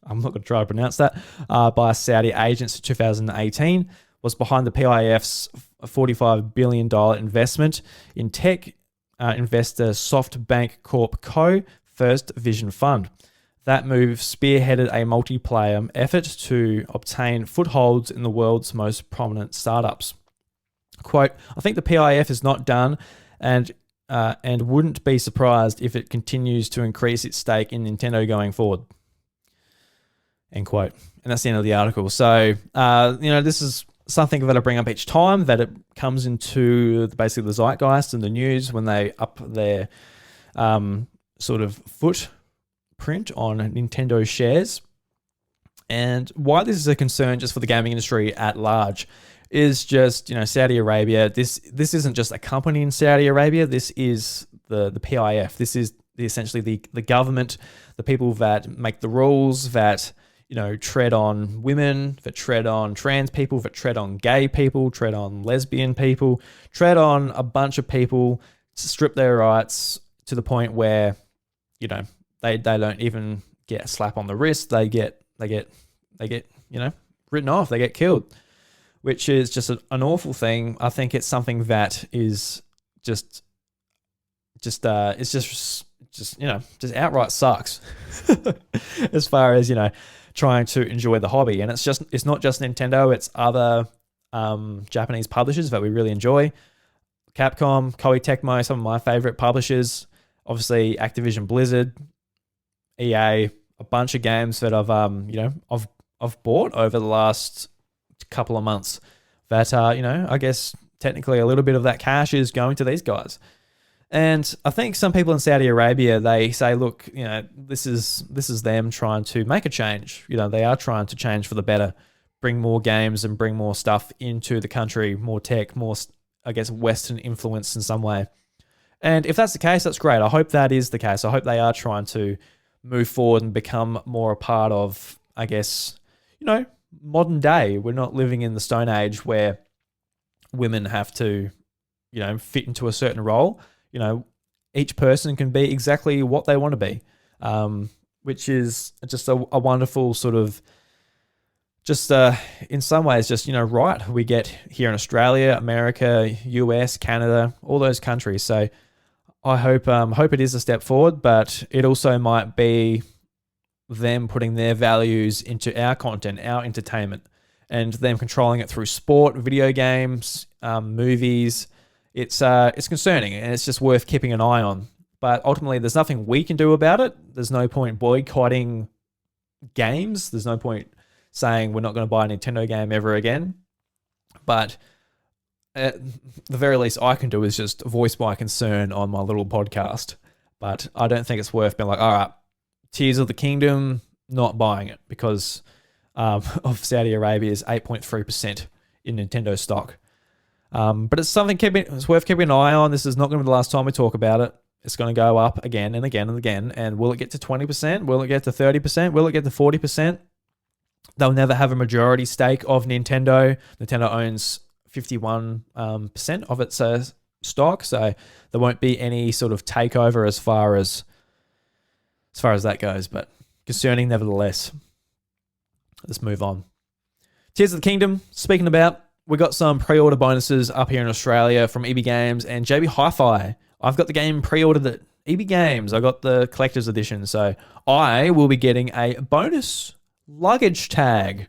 I'm not going to try to pronounce that, by Saudi agents in 2018, was behind the PIF's $45 billion investment in tech investor SoftBank Corp Co. First Vision Fund. That move spearheaded a multi-player effort to obtain footholds in the world's most prominent startups. Quote, "I think the PIF is not done and wouldn't be surprised if it continues to increase its stake in Nintendo going forward." End quote. And that's the end of the article. So, this is something that I bring up each time that it comes into basically the zeitgeist and the news when they up their sort of footprint on Nintendo shares. And why this is a concern just for the gaming industry at large is just, Saudi Arabia. This isn't just a company in Saudi Arabia. This is the PIF. This is essentially the government, the people that make the rules, that tread on women, that tread on trans people, that tread on gay people, tread on lesbian people, tread on a bunch of people, strip their rights to the point where, they don't even get a slap on the wrist. They get written off. They get killed. which is just an awful thing. I think it's something that is just outright sucks as far as, trying to enjoy the hobby. And it's not just Nintendo, it's other Japanese publishers that we really enjoy. Capcom, Koei Tecmo, some of my favorite publishers. Obviously, Activision Blizzard, EA, a bunch of games that I've bought over the last couple of months. That I guess technically a little bit of that cash is going to these guys. And I think some people in Saudi Arabia, they say, look, this is them trying to make a change. They are trying to change for the better, bring more games and bring more stuff into the country, more tech, more, I guess, Western influence in some way. And if that's the case, that's great. I hope that is the case. I hope they are trying to move forward and become more a part of, I guess, modern day. We're not living in the Stone Age where women have to, fit into a certain role. Each person can be exactly what they want to be, which is just a wonderful sort of, just in some ways, just, right we get here in Australia, America, US, Canada, all those countries. So I hope it is a step forward, but it also might be them putting their values into our content, our entertainment, and them controlling it through sport, video games, movies. It's concerning, and it's just worth keeping an eye on. But ultimately, there's nothing we can do about it. There's no point boycotting games. There's no point saying we're not going to buy a Nintendo game ever again. But at the very least I can do is just voice my concern on my little podcast. But I don't think it's worth being like, all right, Tears of the Kingdom, not buying it because of Saudi Arabia's 8.3% in Nintendo stock. But it's something it's worth keeping an eye on. This is not going to be the last time we talk about it. It's going to go up again and again and again. And will it get to 20%? Will it get to 30%? Will it get to 40%? They'll never have a majority stake of Nintendo. Nintendo owns 51% of its stock, so there won't be any sort of takeover as far as that goes. But concerning nevertheless. Let's move on. Tears of the Kingdom. Speaking about, we got some pre-order bonuses up here in Australia from EB Games and JB Hi-Fi. I've got the game pre-ordered at EB Games. I got the collector's edition, so I will be getting a bonus luggage tag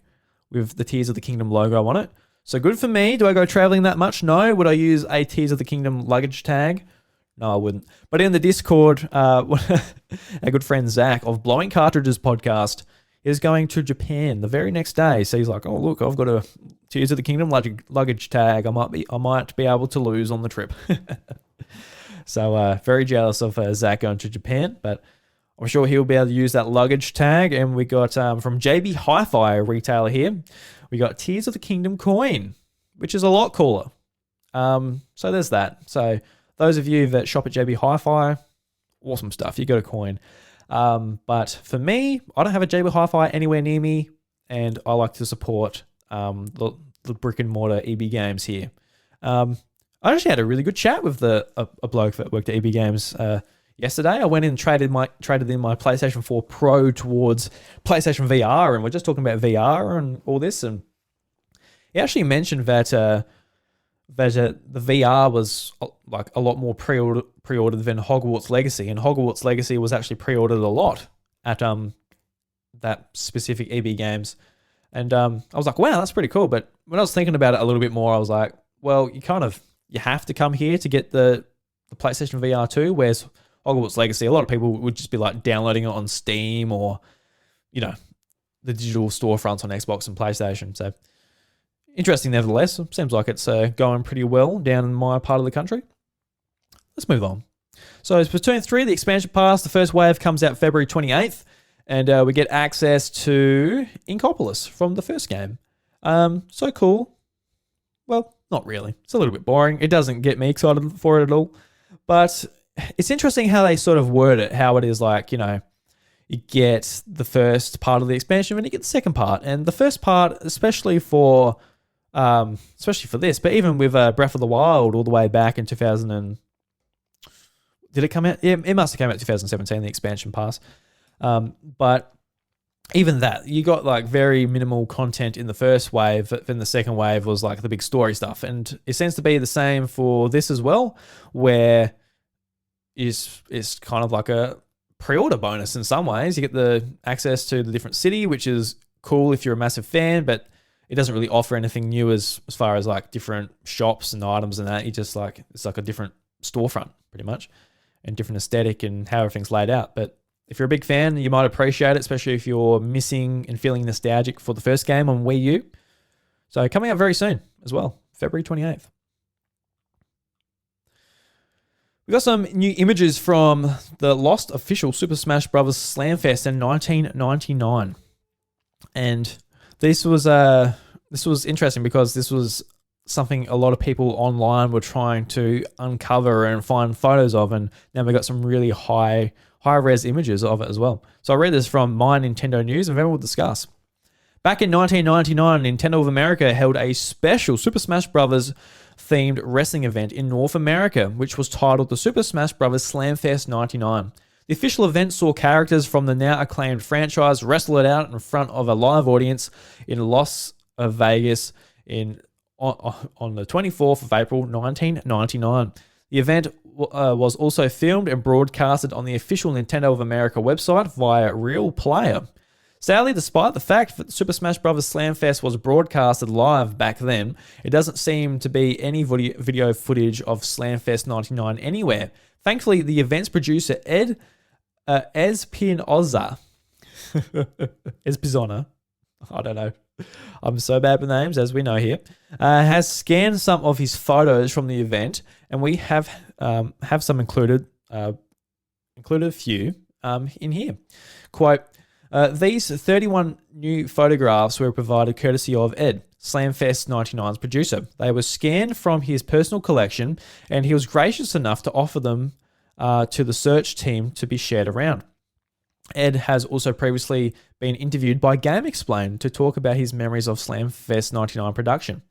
with the Tears of the Kingdom logo on it. So good for me. Do I go traveling that much? No. Would I use a Tears of the Kingdom luggage tag? No, I wouldn't. But in the Discord, our good friend Zach of Blowing Cartridges podcast is going to Japan the very next day. So he's like, oh, look, I've got a Tears of the Kingdom luggage tag. I might be able to lose on the trip. So very jealous of Zach going to Japan, but I'm sure he'll be able to use that luggage tag. And we got from JB Hi-Fi, a retailer here, we got Tears of the Kingdom coin, which is a lot cooler. So there's that. So those of you that shop at JB Hi-Fi, awesome stuff. You got a coin. But for me, I don't have a JB Hi-Fi anywhere near me, and I like to support the brick and mortar EB Games here. I actually had a really good chat with a bloke that worked at EB Games yesterday. I went in and traded in my PlayStation 4 Pro towards PlayStation VR, and we're just talking about VR and all this. And he actually mentioned that the VR was like a lot more pre-ordered than Hogwarts Legacy, and Hogwarts Legacy was actually pre-ordered a lot at that specific EB Games. And I was like, wow, that's pretty cool. But when I was thinking about it a little bit more, I was like, well, you have to come here to get the PlayStation VR 2, whereas Hogwarts Legacy, a lot of people would just be like downloading it on Steam or, the digital storefronts on Xbox and PlayStation. So interesting nevertheless. Seems like it's going pretty well down in my part of the country. Let's move on. So Splatoon 3, the expansion pass, the first wave comes out February 28th, and we get access to Inkopolis from the first game. So cool. Well, not really. It's a little bit boring. It doesn't get me excited for it at all. But it's interesting how they sort of word it, how it is like, you get the first part of the expansion and you get the second part. And the first part, especially for this, but even with Breath of the Wild all the way back in 2000 and... Did it come out? Yeah, it must have come out 2017, the expansion pass. But even that, you got like very minimal content in the first wave, but then the second wave was like the big story stuff. And it seems to be the same for this as well, where it's kind of like a pre-order bonus in some ways. You get the access to the different city, which is cool if you're a massive fan, but it doesn't really offer anything new as far as like different shops and items and that. You just like, it's like a different storefront pretty much, and different aesthetic and how everything's laid out. But if you're a big fan, you might appreciate it, especially if you're missing and feeling nostalgic for the first game on Wii U. So coming out very soon as well, February 28th. We got some new images from the lost official Super Smash Bros. Slamfest in 1999. And this was interesting because this was something a lot of people online were trying to uncover and find photos of, and now we got some really high res images of it as well. So I'll read this from My Nintendo News and then we'll discuss. Back in 1999, Nintendo of America held a special Super Smash Bros. Themed wrestling event in North America, which was titled the Super Smash Bros. Slamfest 99. The official event saw characters from the now acclaimed franchise wrestle it out in front of a live audience in Las Vegas on the 24th of April 1999. The event was also filmed and broadcasted on the official Nintendo of America website via Real Player. Sadly, despite the fact that Super Smash Bros. Slamfest was broadcasted live back then, it doesn't seem to be any video footage of Slamfest 99 anywhere. Thankfully, the event's producer, Ed Espinoza, I don't know. I'm so bad with names, as we know here, has scanned some of his photos from the event, and we have some included a few in here. Quote, these 31 new photographs were provided courtesy of Ed, Slamfest 99's producer. They were scanned from his personal collection, and he was gracious enough to offer them to the search team to be shared around. Ed has also previously been interviewed by GameXplain to talk about his memories of Slamfest 99 production.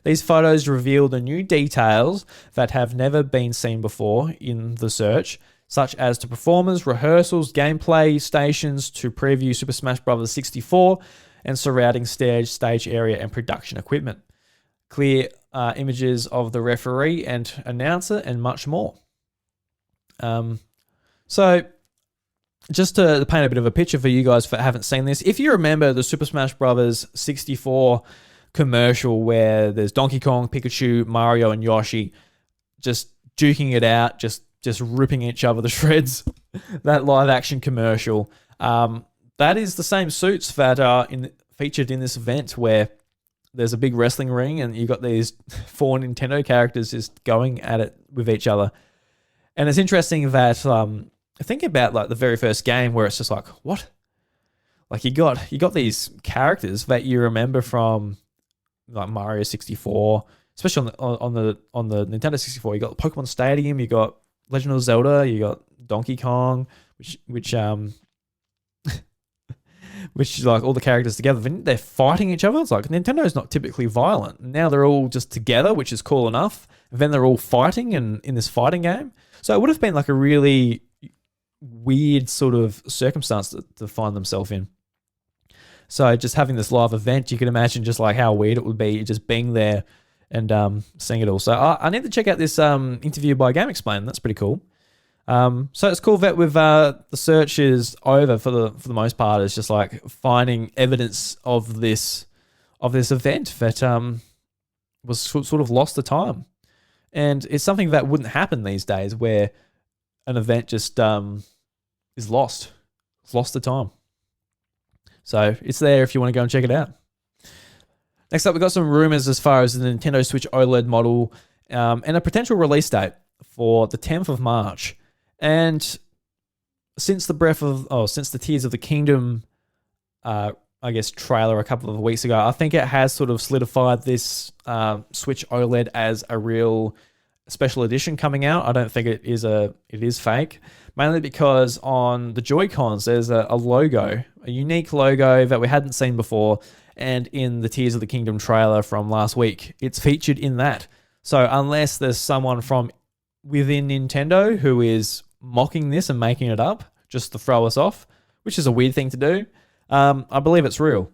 These photos reveal the new details that have never been seen before in the search, such as to performers, rehearsals, gameplay stations to preview Super Smash Bros. 64 and surrounding stage area and production equipment. Clear images of the referee and announcer and much more. So just to paint a bit of a picture for you guys that haven't seen this, if you remember the Super Smash Bros. 64 commercial where there's Donkey Kong, Pikachu, Mario, and Yoshi just duking it out, just ripping each other to shreds, that live action commercial, that is the same suits that are featured in this event where there's a big wrestling ring and you got these 4 Nintendo characters just going at it with each other. And it's interesting that think about like the very first game where it's just like, what? Like you got these characters that you remember from like Mario 64, especially on the Nintendo 64. You got Pokemon Stadium, you got Legend of Zelda, you got Donkey Kong, which like all the characters together, they're fighting each other. It's like Nintendo's not typically violent. Now they're all just together, which is cool enough. And then they're all fighting in this fighting game. So it would have been like a really weird sort of circumstance to find themselves in. So just having this live event, you can imagine just like how weird it would be just being there and seeing it all. So I need to check out this interview by GameXplain. That's pretty cool. So it's cool that with the search is over for the most part. It's just like finding evidence of this event that was sort of lost to time, and it's something that wouldn't happen these days, where an event just is lost. It's lost to time. So it's there if you want to go and check it out. Next up, we've got some rumors as far as the Nintendo Switch OLED model and a potential release date for the 10th of March. And since the Tears of the Kingdom, I guess, trailer a couple of weeks ago, I think it has sort of solidified this Switch OLED as a real special edition coming out. I don't think it is fake, mainly because on the Joy-Cons there's a logo, a unique logo that we hadn't seen before, and in the Tears of the Kingdom trailer from last week, it's featured in that. So unless there's someone from within Nintendo who is mocking this and making it up just to throw us off, which is a weird thing to do, I believe it's real.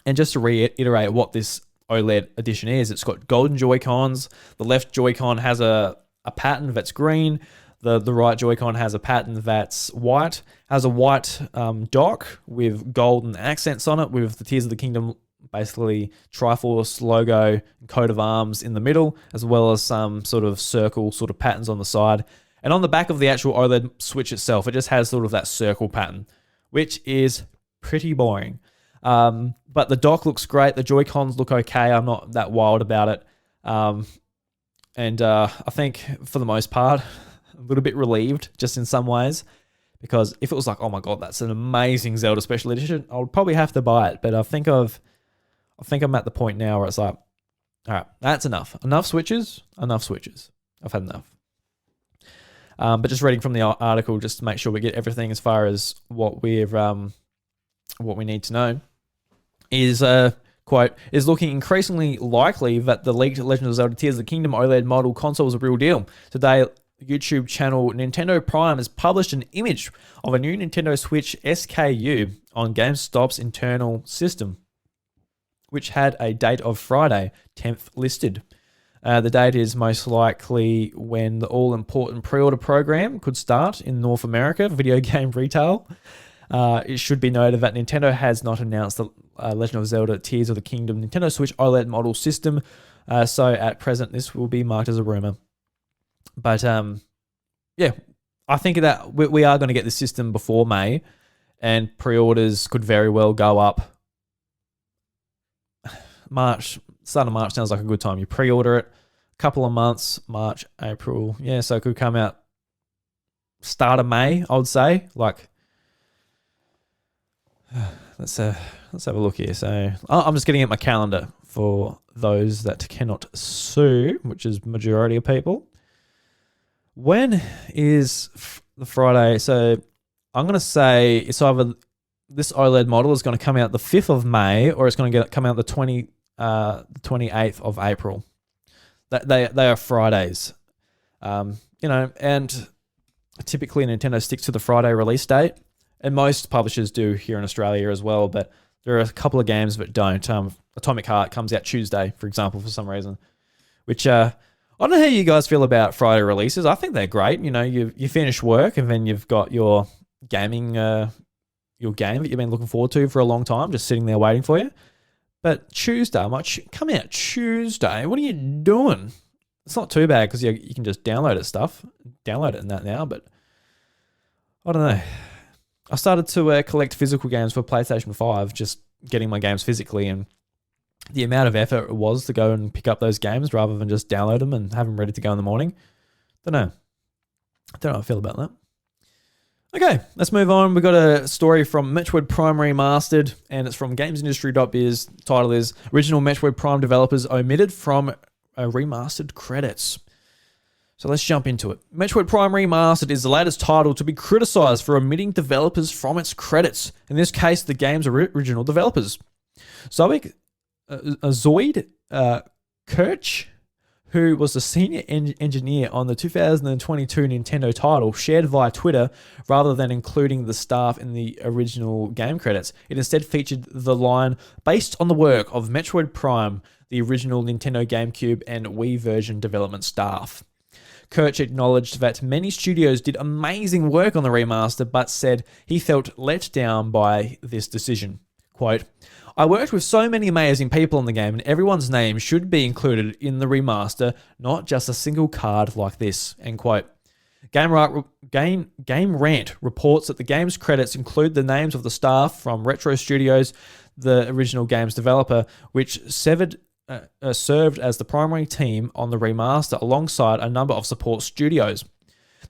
And just to reiterate what this OLED edition is, it's got golden Joy-Cons. The left Joy-Con has a pattern that's green. The right Joy-Con has a pattern that's white. Has a white dock with golden accents on it, with the Tears of the Kingdom, basically Triforce logo and coat of arms in the middle, as well as some sort of circle sort of patterns on the side. And on the back of the actual OLED Switch itself, it just has sort of that circle pattern, which is pretty boring. But the dock looks great. The Joy-Cons look okay. I'm not that wild about it. I think for the most part, a little bit relieved just in some ways, because if it was like, oh my God, that's an amazing Zelda Special Edition, I would probably have to buy it. But I think I'm at the point now where it's like, all right, that's enough. Enough Switches. I've had enough. But just reading from the article, just to make sure we get everything as far as what we need to know, is quote, is looking increasingly likely that the leaked Legend of Zelda Tears of the Kingdom OLED model console is a real deal. Today, YouTube channel Nintendo Prime has published an image of a new Nintendo Switch SKU on GameStop's internal system, which had a date of Friday 10th listed. The date is most likely when the all-important pre-order program could start in North America video game retail. It should be noted that Nintendo has not announced the Legend of Zelda Tears of the Kingdom Nintendo Switch OLED model system, so at present this will be marked as a rumor. But yeah, I think that we are going to get the system before May, and pre-orders could very well go up. Start of March sounds like a good time. You pre-order it, a couple of months, March, April, yeah, so it could come out start of May, I would say. Like, let's have a look here. So I'm just getting at my calendar for those that cannot see, which is majority of people. When is the Friday? So I'm going to say it's either this OLED model is going to come out the 5th of May, or it's going to come out the 28th of April. They are Fridays. And typically Nintendo sticks to the Friday release date. And most publishers do here in Australia as well, but there are a couple of games that don't. Atomic Heart comes out Tuesday, for example, for some reason, which I don't know how you guys feel about Friday releases. I think they're great. You know, you finish work and then you've got your gaming, your game that you've been looking forward to for a long time, just sitting there waiting for you. But Tuesday, come out Tuesday. What are you doing? It's not too bad because you can just download it and that now. But I don't know. I started to collect physical games for PlayStation 5, just getting my games physically, and the amount of effort it was to go and pick up those games rather than just download them and have them ready to go in the morning. Don't know how I feel about that. Okay, let's move on. We've got a story from Metroid Prime Remastered, and it's from GamesIndustry.biz. The title is Original Metroid Prime Developers Omitted from Remastered Credits. So let's jump into it. Metroid Prime Remastered is the latest title to be criticized for omitting developers from its credits. In this case, the game's original developers. Zoid Kirch, who was the senior engineer on the 2022 Nintendo title, shared via Twitter, rather than including the staff in the original game credits. It instead featured the line, based on the work of Metroid Prime, the original Nintendo GameCube and Wii version development staff. Kirch acknowledged that many studios did amazing work on the remaster, but said he felt let down by this decision. Quote, I worked with so many amazing people in the game, and everyone's name should be included in the remaster, not just a single card like this, end quote. Game Rant reports that the game's credits include the names of the staff from Retro Studios, the original game's developer, which served as the primary team on the remaster alongside a number of support studios.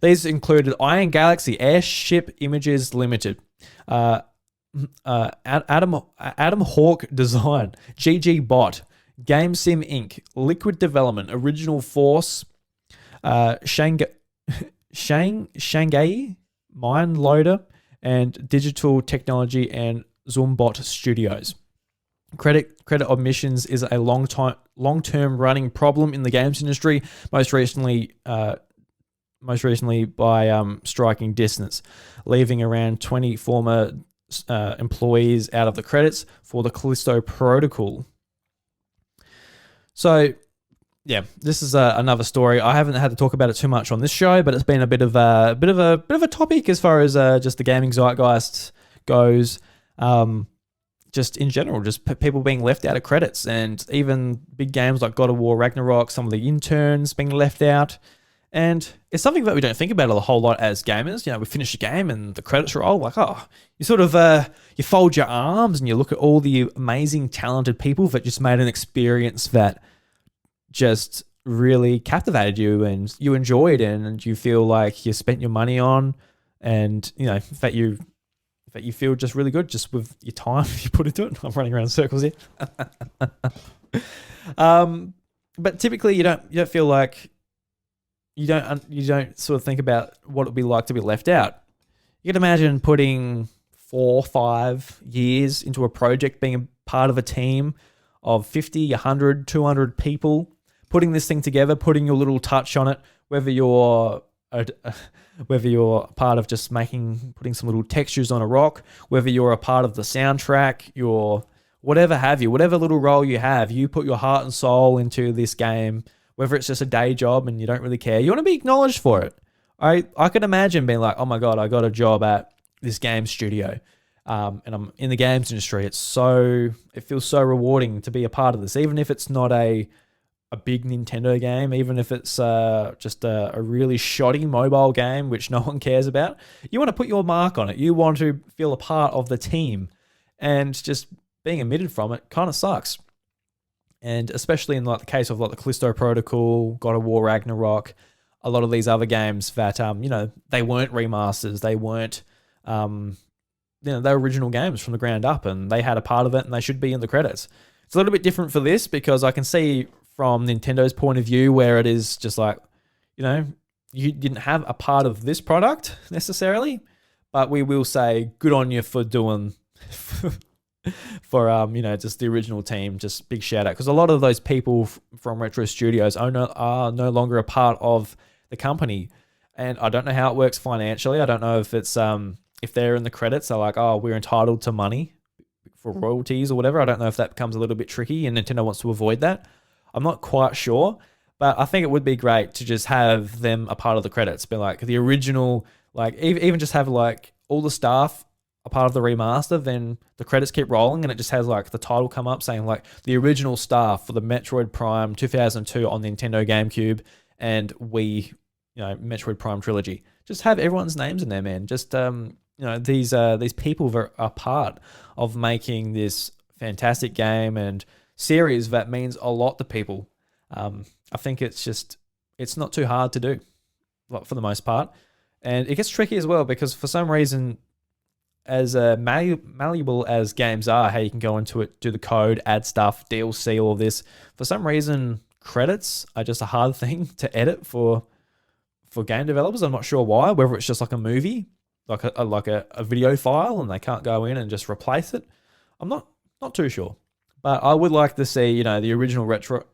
These included Iron Galaxy Airship Images Limited, Adam Hawk Design, GG Bot, Game Sim Inc., Liquid Development, Original Force, Shanghai Mind Loader, and Digital Technology and Zoombot Studios. Credit omissions is a long-term running problem in the games industry, most recently by striking distance, leaving around 20 former employees out of the credits for the Callisto Protocol. So, yeah, this is another story. I haven't had to talk about it too much on this show, but it's been a bit of a topic as far as just the gaming zeitgeist goes. Just in general, just people being left out of credits, and even big games like God of War Ragnarok, some of the interns being left out. And it's something that we don't think about a whole lot as gamers. You know, we finish a game and the credits roll, like, oh, you sort of, you fold your arms and you look at all the amazing, talented people that just made an experience that just really captivated you and you enjoyed and you feel like you spent your money on, and, you know, that you feel just really good just with your time you put into it. I'm running around in circles here. But typically you don't feel like you don't sort of think about what it'd be like to be left out. You can imagine putting 4 or 5 years into a project, being a part of a team of 50, 100, 200 people, putting this thing together, putting your little touch on it, whether you're part of just putting some little textures on a rock, whether you're a part of the soundtrack, whatever little role you have, you put your heart and soul into this game, whether it's just a day job and you don't really care. You want to be acknowledged for it. I could imagine being like, oh my God, I got a job at this game studio, and I'm in the games industry. It feels so rewarding to be a part of this, even if it's not a big Nintendo game, even if it's just a really shoddy mobile game which no one cares about. You want to put your mark on it. You want to feel a part of the team, and just being omitted from it kind of sucks. And especially in like the case of like the Callisto Protocol, God of War Ragnarok, a lot of these other games that they weren't remasters, they weren't they're original games from the ground up, and they had a part of it, and they should be in the credits. It's a little bit different for this because I can see from Nintendo's point of view where it is just like, you didn't have a part of this product necessarily, but we will say good on you for doing for just the original team. Just big shout out, because a lot of those people from Retro Studios are no longer a part of the company, and I don't know how it works financially. I don't know if it's if they're in the credits, they're like, oh, we're entitled to money for royalties or whatever. I don't know if that becomes a little bit tricky and Nintendo wants to avoid that. I'm not quite sure, but I think it would be great to just have them a part of the credits, be like the original, like even just have like all the staff a part of the remaster, then the credits keep rolling and it just has like the title come up saying like the original staff for the Metroid Prime 2002 on Nintendo GameCube and Wii, Metroid Prime trilogy. Just have everyone's names in there, man. Just these people that are part of making this fantastic game and series that means a lot to people. I think it's not too hard to do, for the most part, and it gets tricky as well because for some reason, as malleable as games are, how you can go into it, do the code, add stuff, DLC, all of this. For some reason, credits are just a hard thing to edit for game developers. I'm not sure why. Whether it's just like a movie, like a video file, and they can't go in and just replace it. I'm not too sure, but I would like to see the original retro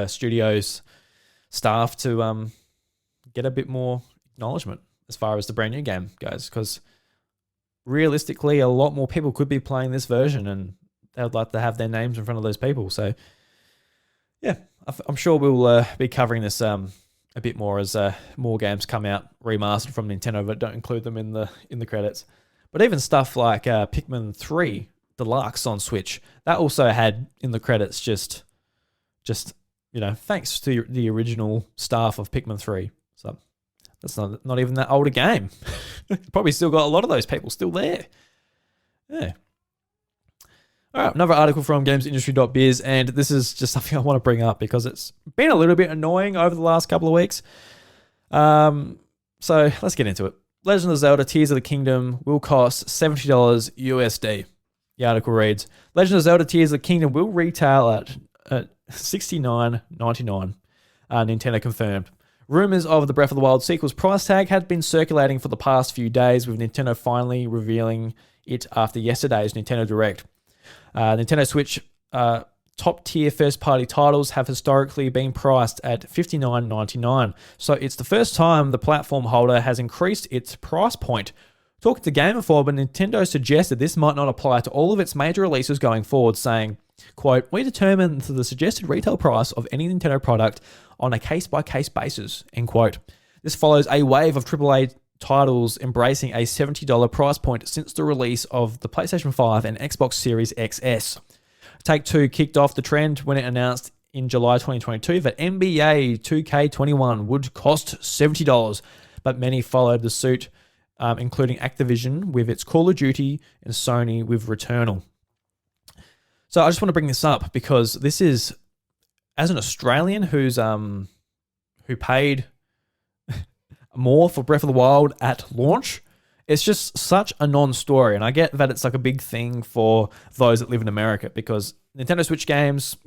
studios staff to get a bit more acknowledgement as far as the brand new game goes, because realistically, a lot more people could be playing this version, and they would like to have their names in front of those people. So, yeah, I'm sure we'll be covering this a bit more as more games come out remastered from Nintendo, but don't include them in the credits. But even stuff like Pikmin 3 Deluxe on Switch, that also had in the credits just thanks to the original staff of Pikmin 3. So that's not even that old a game. Probably still got a lot of those people still there. Yeah. All right, another article from gamesindustry.biz, and this is just something I want to bring up because it's been a little bit annoying over the last couple of weeks. So let's get into it. Legend of Zelda Tears of the Kingdom will cost $70 USD. The article reads, Legend of Zelda Tears of the Kingdom will retail at $69.99. Nintendo confirmed. Rumors of the Breath of the Wild sequel's price tag had been circulating for the past few days, with Nintendo finally revealing it after yesterday's Nintendo Direct. Nintendo Switch top-tier first-party titles have historically been priced at $59.99, so it's the first time the platform holder has increased its price point Talking to Gamer4, but Nintendo suggested this might not apply to all of its major releases going forward, saying, quote, "We determine the suggested retail price of any Nintendo product on a case-by-case basis," end quote. This follows a wave of AAA titles embracing a $70 price point since the release of the PlayStation 5 and Xbox Series XS. Take-Two kicked off the trend when it announced in July 2022 that NBA 2K21 would cost $70, but many followed the suit, including Activision with its Call of Duty and Sony with Returnal. So I just want to bring this up because this is, as an Australian who paid more for Breath of the Wild at launch, it's just such a non-story. And I get that it's like a big thing for those that live in America because Nintendo Switch games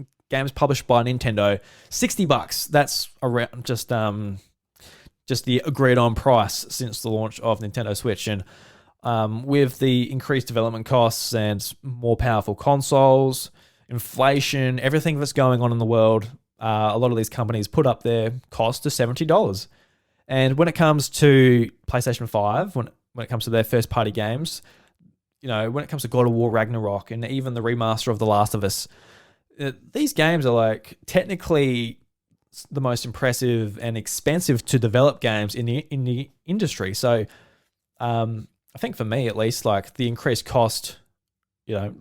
published by Nintendo, $60. That's around just the agreed on price since the launch of Nintendo Switch. And with the increased development costs and more powerful consoles, inflation, everything that's going on in the world, a lot of these companies put up their cost to $70. And when it comes to PlayStation 5, when it comes to their first party games, when it comes to God of War Ragnarok and even the remaster of The Last of Us, these games are like technically the most impressive and expensive to develop games in the industry. So I think for me at least, like the increased cost,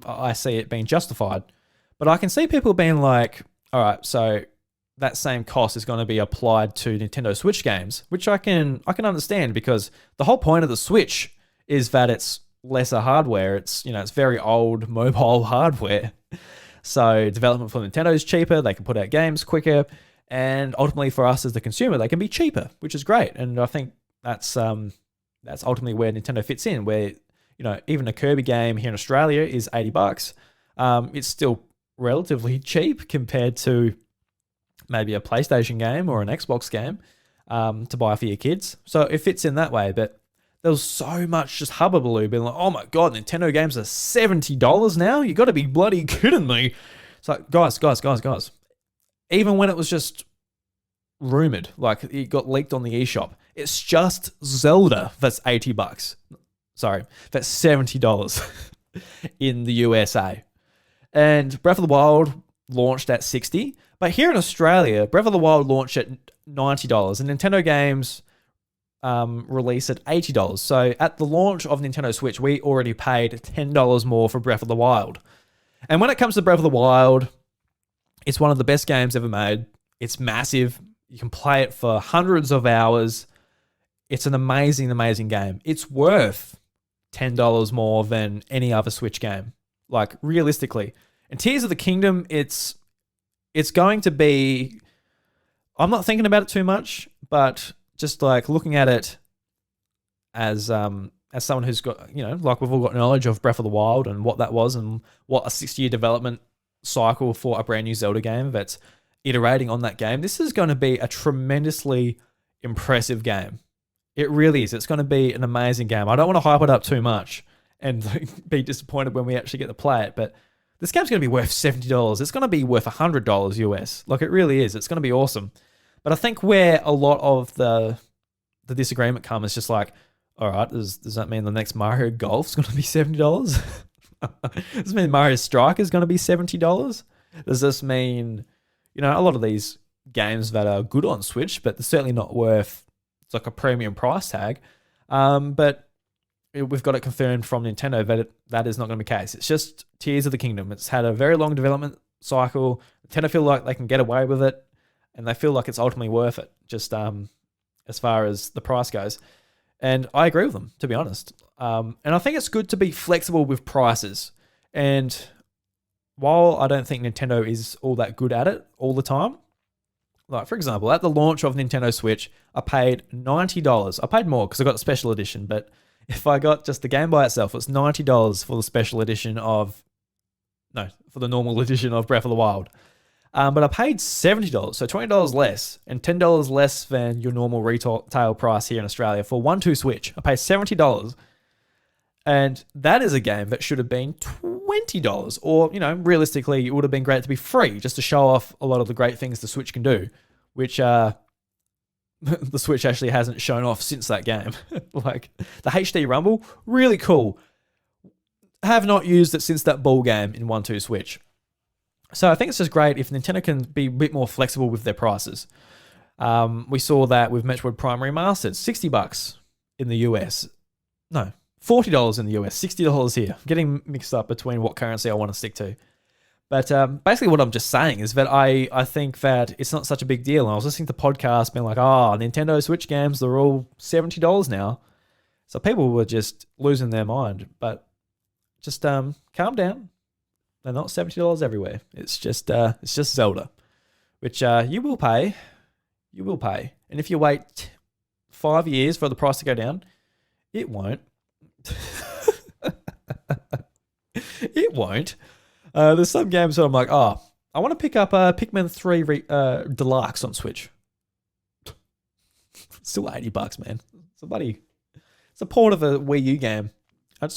I see it being justified. But I can see people being like, all right, so that same cost is going to be applied to Nintendo Switch games, which I can understand because the whole point of the Switch is that it's lesser hardware. It's it's very old mobile hardware. So development for Nintendo is cheaper. They can put out games quicker, and ultimately for us as the consumer, they can be cheaper, which is great. And I think that's ultimately where Nintendo fits in. Where even a Kirby game here in Australia is $80. It's still relatively cheap compared to maybe a PlayStation game or an Xbox game to buy for your kids. So it fits in that way. But there was so much just hubbubaloo being like, oh my God, Nintendo games are $70 now? You got to be bloody kidding me. It's like, guys. Even when it was just rumored, like it got leaked on the eShop, it's just Zelda that's $80. Sorry, that's $70 in the USA. And Breath of the Wild launched at $60. But here in Australia, Breath of the Wild launched at $90 and Nintendo games release at $80. So at the launch of Nintendo Switch, we already paid $10 more for Breath of the Wild. And when it comes to Breath of the Wild, it's one of the best games ever made. It's massive. You can play it for hundreds of hours. It's an amazing, amazing game. It's worth $10 more than any other Switch game. Like, realistically. And Tears of the Kingdom, it's going to be... I'm not thinking about it too much, but just like looking at it as someone who's got, like we've all got knowledge of Breath of the Wild and what that was and what a 6-year development cycle for a brand new Zelda game that's iterating on that game. This is going to be a tremendously impressive game. It really is. It's going to be an amazing game. I don't want to hype it up too much and be disappointed when we actually get to play it, but this game's going to be worth $70. It's going to be worth $100 US. Like, it really is. It's going to be awesome. But I think where a lot of the disagreement comes is just like, all right, does that mean the next Mario Golf's going to be $70? Does this mean Mario Strike is going to be $70? Does this mean, a lot of these games that are good on Switch, but they're certainly not worth, it's like a premium price tag. But we've got it confirmed from Nintendo that that is not going to be the case. It's just Tears of the Kingdom. It's had a very long development cycle. Nintendo feel like they can get away with it, and they feel like it's ultimately worth it, just as far as the price goes. And I agree with them, to be honest. And I think it's good to be flexible with prices. And while I don't think Nintendo is all that good at it all the time, like, for example, at the launch of Nintendo Switch, I paid $90. I paid more because I got the special edition, but if I got just the game by itself, it's $90 for the special edition for the normal edition of Breath of the Wild. But I paid $70, so $20 less, and $10 less than your normal retail price here in Australia for 1-2 Switch. I paid $70, and that is a game that should have been $20, or, realistically, it would have been great to be free, just to show off a lot of the great things the Switch can do, which are the Switch actually hasn't shown off since that game. Like the HD Rumble, really cool. Have not used it since that ball game in 1-2 Switch. So I think it's just great if Nintendo can be a bit more flexible with their prices. We saw that with Metroid Prime Remastered, $60 in the US. No, $40 in the US, $60 here. I'm getting mixed up between what currency I want to stick to. But basically what I'm just saying is that I think that it's not such a big deal. And I was listening to podcasts being like, Nintendo Switch games, they're all $70 now. So people were just losing their mind. But just calm down. They're not $70 everywhere. It's just Zelda, which you will pay. You will pay. And if you wait 5 years for the price to go down, it won't. It won't. There's some games that I'm like, I want to pick up Pikmin 3 Deluxe on Switch. Still $80, man. It's a port of a Wii U game. I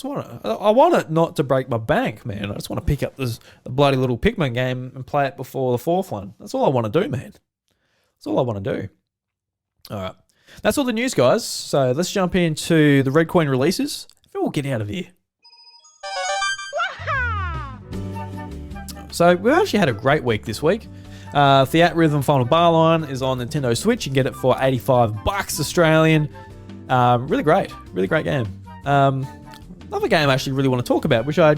want it not to break my bank, man. I just want to pick up the bloody little Pikmin game and play it before the fourth one. That's all I want to do, man. That's all I want to do. All right. That's all the news, guys. So let's jump into the Red Coin releases. And we'll get out of here. So we've actually had a great week this week. Theatrhythm Final Bar Line is on Nintendo Switch. You can get it for $85 Australian. Really great game. Another game I actually really want to talk about, which I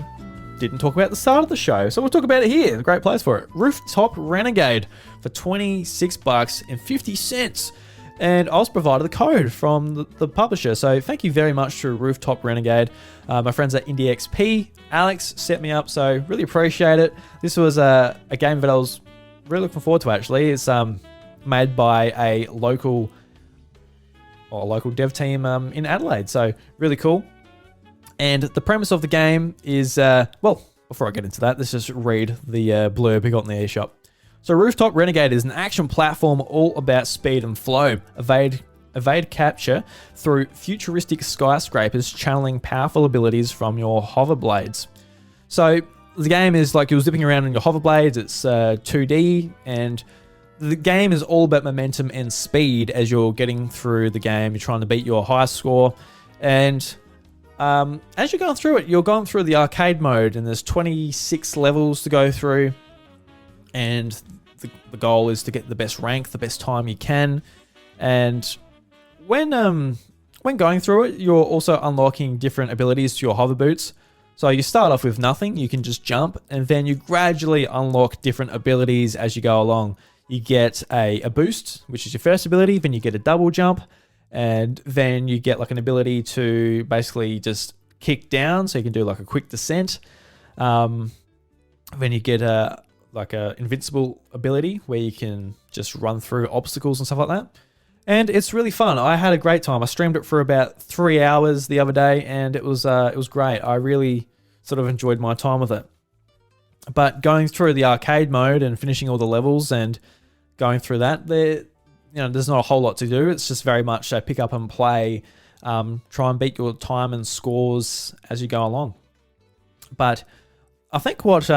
didn't talk about at the start of the show, so we'll talk about it here. A great place for it. Rooftop Renegade for $26.50. And I was provided the code from the publisher, so thank you very much to Rooftop Renegade. My friends at IndieXP, Alex, set me up, so really appreciate it. This was a game that I was really looking forward to, actually. It's made by a local dev team in Adelaide, so really cool. And the premise of the game is, before I get into that, let's just read the blurb we got in the eShop. So Rooftop Renegade is an action platform all about speed and flow. Evade capture through futuristic skyscrapers, channeling powerful abilities from your hoverblades. So the game is like you're zipping around in your hoverblades. It's 2D, and the game is all about momentum and speed as you're getting through the game. You're trying to beat your highest score, and as you're going through it, you're going through the arcade mode, and there's 26 levels to go through, and the goal is to get the best rank, the best time you can. And when going through it, you're also unlocking different abilities to your hover boots. So you start off with nothing, you can just jump, and then you gradually unlock different abilities as you go along. You get a boost, which is your first ability, then you get a double jump, and then you get like an ability to basically just kick down, so you can do like a quick descent. Then you get a invincible ability where you can just run through obstacles and stuff like that. And it's really fun. I had a great time. I streamed it for about 3 hours the other day, and it was great. I really sort of enjoyed my time with it. But going through the arcade mode and finishing all the levels and going through that, there's not a whole lot to do. It's just very much pick up and play, try and beat your time and scores as you go along. But I think what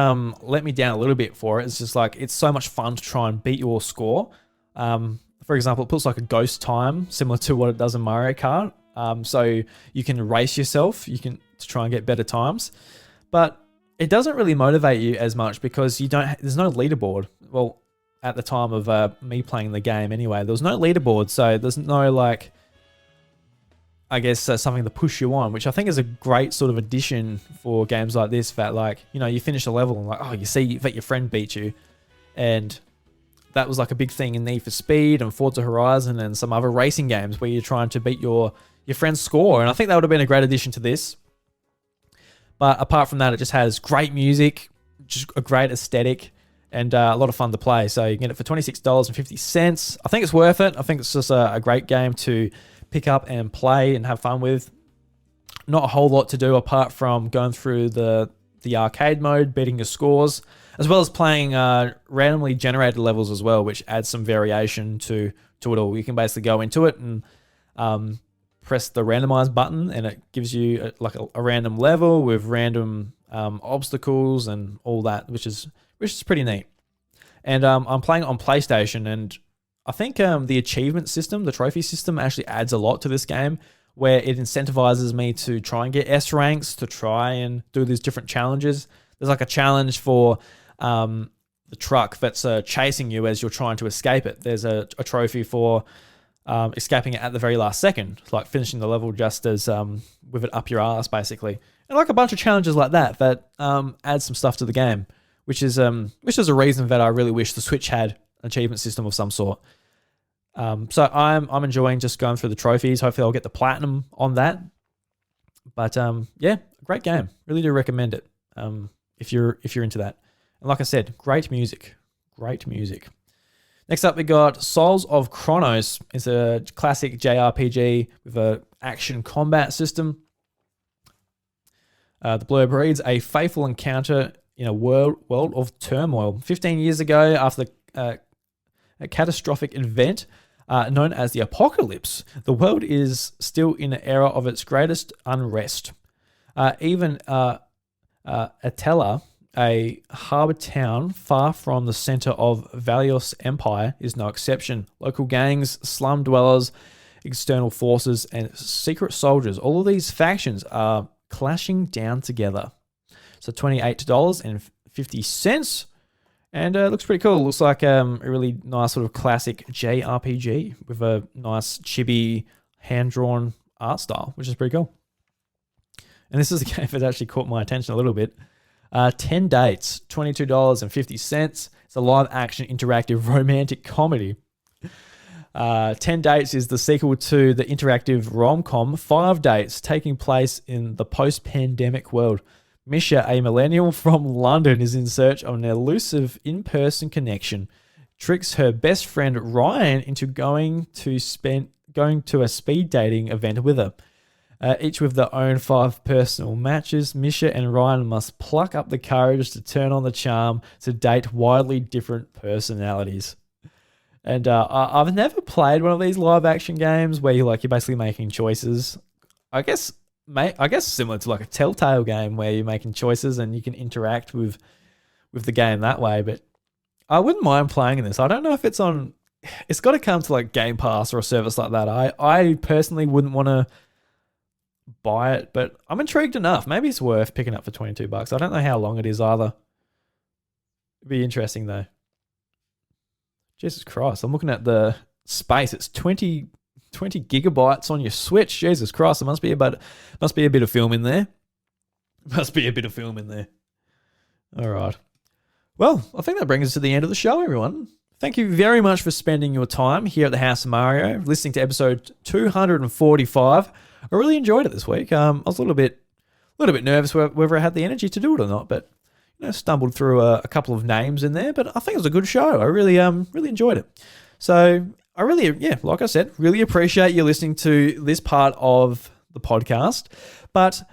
let me down a little bit for it is just like it's so much fun to try and beat your score. For example, it puts like a ghost time similar to what it does in Mario Kart. So you can race yourself, to try and get better times, but it doesn't really motivate you as much because there's no leaderboard. Well, at the time of me playing the game anyway, there was no leaderboard, so there's no something to push you on, which I think is a great sort of addition for games like this, that you finish a level and you see that your friend beat you. And that was like a big thing in Need for Speed and Forza Horizon and some other racing games where you're trying to beat your friend's score. And I think that would have been a great addition to this. But apart from that, it just has great music, just a great aesthetic, and a lot of fun to play. So you can get it for $26.50. I think it's worth it. I think it's just a great game to pick up and play and have fun with. Not a whole lot to do apart from going through the arcade mode, beating your scores, as well as playing randomly generated levels as well, which adds some variation to it all. You can basically go into it and press the randomize button, and it gives you a random level with random obstacles and all that, which is pretty neat. And I'm playing on PlayStation, and I think the achievement system, the trophy system, actually adds a lot to this game, where it incentivizes me to try and get S ranks, to try and do these different challenges. There's like a challenge for the truck that's chasing you as you're trying to escape it. There's a trophy for escaping it at the very last second, like finishing the level just as with it up your ass, basically. And like a bunch of challenges like that add some stuff to the game, which is a reason that I really wish the Switch had an achievement system of some sort. So I'm enjoying just going through the trophies. Hopefully I'll get the platinum on that. But yeah, great game. Really do recommend it if you're into that. And like I said, great music. Great music. Next up, we got Souls of Chronos. It's a classic JRPG with a action combat system. The blurb reads, a faithful encounter in a world of turmoil. 15 years ago, after a catastrophic event known as the Apocalypse, the world is still in an era of its greatest unrest. Even Atella, a harbour town far from the centre of Valios Empire, is no exception. Local gangs, slum dwellers, external forces, and secret soldiers, all of these factions are clashing down together. So $28.50. And it looks pretty cool. It looks like a really nice sort of classic JRPG with a nice chibi hand-drawn art style, which is pretty cool. And this is a game that actually caught my attention a little bit. 10 Dates, $22.50. It's a live-action interactive romantic comedy. 10 Dates is the sequel to the interactive rom-com 5 Dates, taking place in the post-pandemic world. Misha, a millennial from London, is in search of an elusive in-person connection, tricks her best friend Ryan into going to a speed dating event with her. Each with their own 5 personal matches, Misha and Ryan must pluck up the courage to turn on the charm to date widely different personalities. And I've never played one of these live action games where you're basically making choices. I guess similar to like a Telltale game where you're making choices and you can interact with the game that way. But I wouldn't mind playing in this. I don't know if it's on. It's got to come to like Game Pass or a service like that. I personally wouldn't want to buy it, but I'm intrigued enough. Maybe it's worth picking up for $22. I don't know how long it is either. It'd be interesting though. Jesus Christ, I'm looking at the space. It's 20 gigabytes on your Switch. Jesus Christ, there must be a bit of film in there. All right. Well, I think that brings us to the end of the show, everyone. Thank you very much for spending your time here at the House of Mario, listening to episode 245. I really enjoyed it this week. I was a little bit nervous whether I had the energy to do it or not, but stumbled through a couple of names in there. But I think it was a good show. I really enjoyed it. So I really, like I said, really appreciate you listening to this part of the podcast. But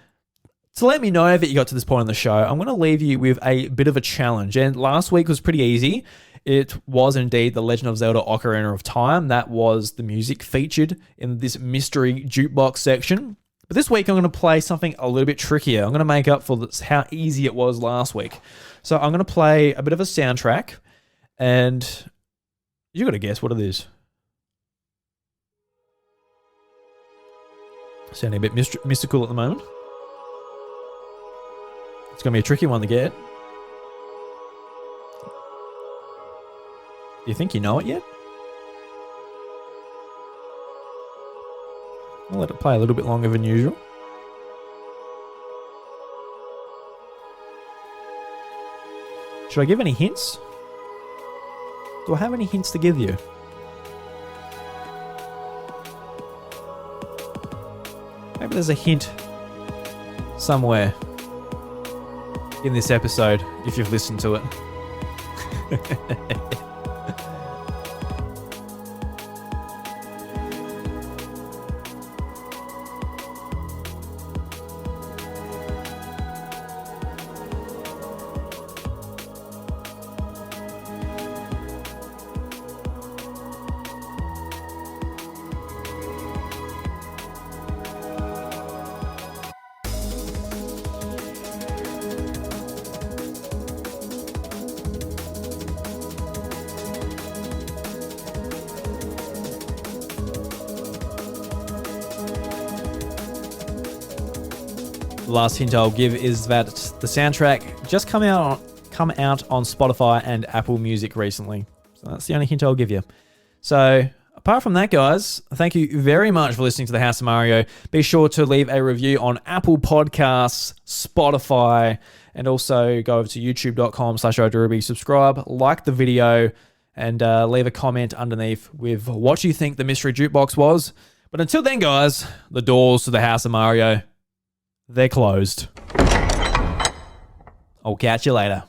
to let me know that you got to this point in the show, I'm going to leave you with a bit of a challenge. And last week was pretty easy. It was indeed The Legend of Zelda Ocarina of Time. That was the music featured in this mystery jukebox section. But this week I'm going to play something a little bit trickier. I'm going to make up for how easy it was last week. So I'm going to play a bit of a soundtrack, and you got to guess what it is. Sounding a bit mystical at the moment. It's going to be a tricky one to get. Do you think you know it yet? I'll let it play a little bit longer than usual. Should I give any hints? Do I have any hints to give you? Maybe there's a hint somewhere in this episode if you've listened to it. The last hint I'll give is that the soundtrack just come out on Spotify and Apple Music recently. So that's the only hint I'll give you. So apart from that, guys, thank you very much for listening to the House of Mario. Be sure to leave a review on Apple Podcasts, Spotify, and also go over to youtube.com/odaruby, subscribe, like the video, and leave a comment underneath with what you think the mystery jukebox was. But until then, guys, the doors to the House of Mario, they're closed. I'll catch you later.